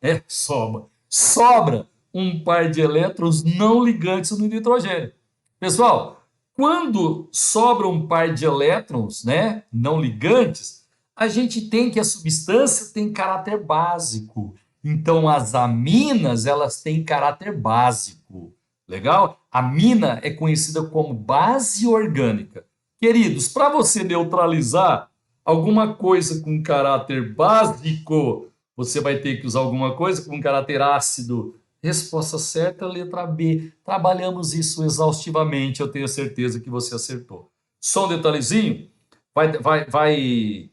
um par de elétrons não ligantes no nitrogênio. Pessoal, quando sobra um par de elétrons, né, não ligantes, a gente tem que a substância tem caráter básico. Então as aminas, elas têm caráter básico. Legal? A amina é conhecida como base orgânica. Queridos, para você neutralizar alguma coisa com caráter básico, você vai ter que usar alguma coisa com caráter ácido. Resposta certa, letra B. Trabalhamos isso exaustivamente, eu tenho certeza que você acertou. Só um detalhezinho, vai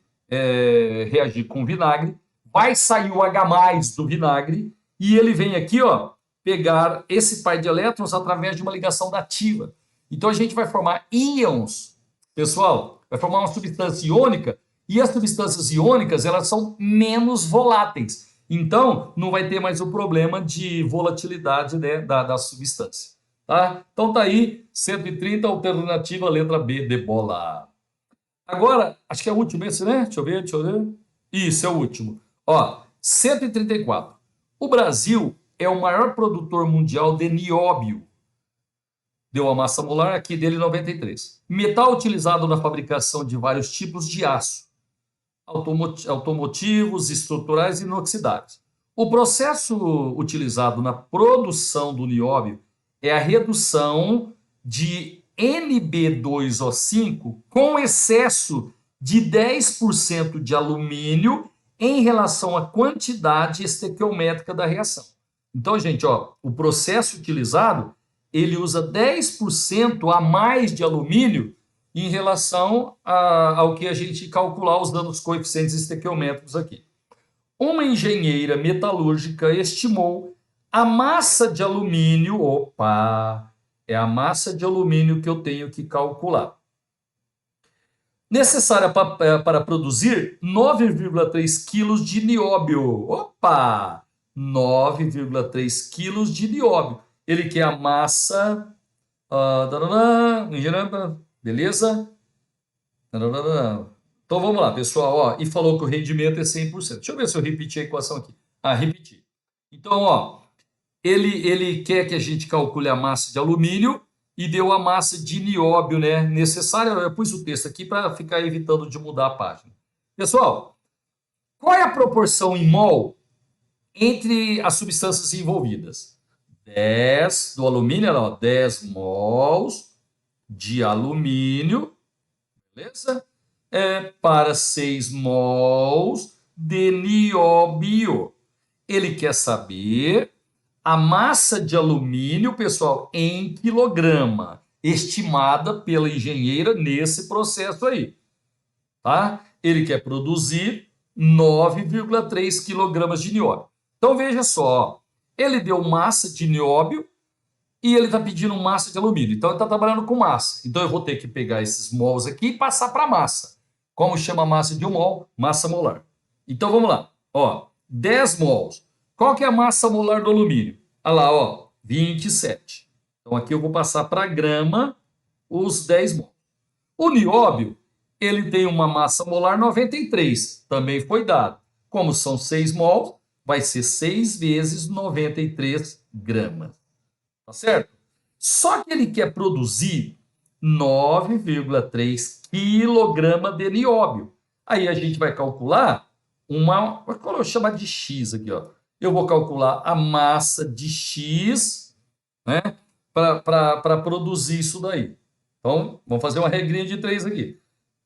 reagir com vinagre, vai sair o H+ do vinagre, e ele vem aqui, ó, pegar esse par de elétrons através de uma ligação dativa. Então a gente vai formar íons, pessoal, vai formar uma substância iônica, e as substâncias iônicas, elas são menos voláteis. Então, não vai ter mais o problema de volatilidade, né, da substância. Tá? Então tá aí, 130, alternativa, letra B de bola. Agora, acho que é o último esse, né? Deixa eu ver. Isso, é o último. Ó, 134. O Brasil é o maior produtor mundial de nióbio. Deu a massa molar aqui dele 93. Metal utilizado na fabricação de vários tipos de aço. Automotivos, estruturais e inoxidáveis. O processo utilizado na produção do nióbio é a redução de Nb2O5 com excesso de 10% de alumínio em relação à quantidade estequiométrica da reação. Então, gente, ó, o processo utilizado, ele usa 10% a mais de alumínio em relação ao que a gente calcular usando os coeficientes estequiométricos aqui. Uma engenheira metalúrgica estimou a massa de alumínio, é a massa de alumínio que eu tenho que calcular, necessária para produzir 9,3 quilos de nióbio. 9,3 quilos de nióbio. Ele quer a massa... beleza? Então vamos lá, pessoal. Ó, e falou que o rendimento é 100%. Deixa eu ver se eu repeti a equação aqui. Repeti. Então, ó, ele quer que a gente calcule a massa de alumínio e deu a massa de nióbio, né, necessária. Eu pus o texto aqui para ficar evitando de mudar a página. Pessoal, Qual é a proporção em mol entre as substâncias envolvidas? 10 do alumínio, olha lá, 10 mols de alumínio, beleza? Para 6 mols de nióbio. Ele quer saber a massa de alumínio, pessoal, em quilograma, estimada pela engenheira nesse processo aí, tá? Ele quer produzir 9,3 quilogramas de nióbio. Então veja só, ele deu massa de nióbio e ele está pedindo massa de alumínio. Então ele está trabalhando com massa. Então eu vou ter que pegar esses mols aqui e passar para massa. Como chama a massa de um mol? Massa molar. Então vamos lá. Ó, 10 mols. Qual que é a massa molar do alumínio? Olha lá, ó, 27. Então aqui eu vou passar para grama os 10 mols. O nióbio, ele tem uma massa molar 93. Também foi dado. Como são 6 mols, vai ser 6 vezes 93 gramas. Tá certo? Só que ele quer produzir 9,3 quilograma de nióbio. Aí a gente vai calcular vou chamar de X aqui, ó. Eu vou calcular a massa de X, né, para produzir isso daí. Então, vamos fazer uma regrinha de 3 aqui.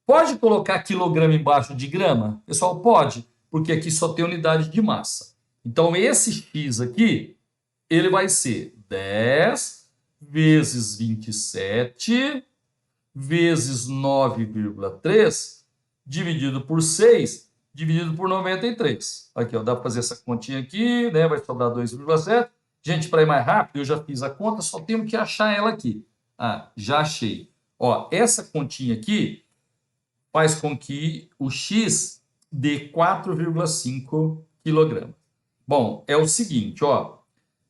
Pode colocar quilograma embaixo de grama? Pessoal, pode, porque aqui só tem unidade de massa. Então, esse X aqui, ele vai ser 10 vezes 27 vezes 9,3 dividido por 6 dividido por 93. Aqui, ó, dá para fazer essa continha aqui, né? Vai sobrar 2,7. Gente, para ir mais rápido, eu já fiz a conta, só tenho que achar ela aqui. Ah, já achei. Ó, essa continha aqui faz com que o X dê 4,5 kg. Bom, é o seguinte, ó.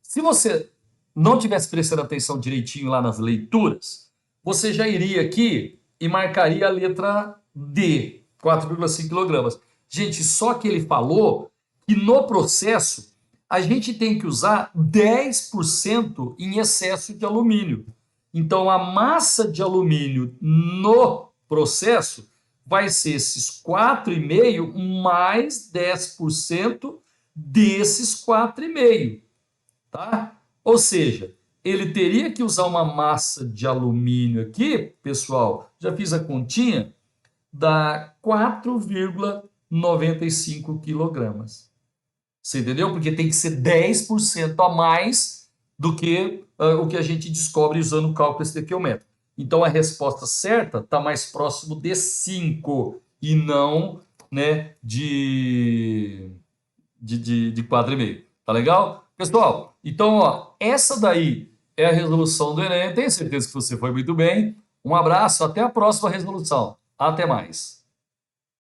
Se você não tivesse prestando atenção direitinho lá nas leituras, você já iria aqui e marcaria a letra D, 4,5 kg. Gente, só que ele falou que no processo a gente tem que usar 10% em excesso de alumínio. Então, a massa de alumínio no processo vai ser esses 4,5 mais 10% desses 4,5, tá? Ou seja, ele teria que usar uma massa de alumínio aqui, pessoal, já fiz a continha, dá 4,95 quilogramas. Você entendeu? Porque tem que ser 10% a mais do que o que a gente descobre usando o cálculo estequiométrico. Então, a resposta certa está mais próximo de 5 e não, né, de 4,5. Tá legal? Pessoal, então, ó, essa daí é a resolução do Enem. Tenho certeza que você foi muito bem. Um abraço, até a próxima resolução. Até mais.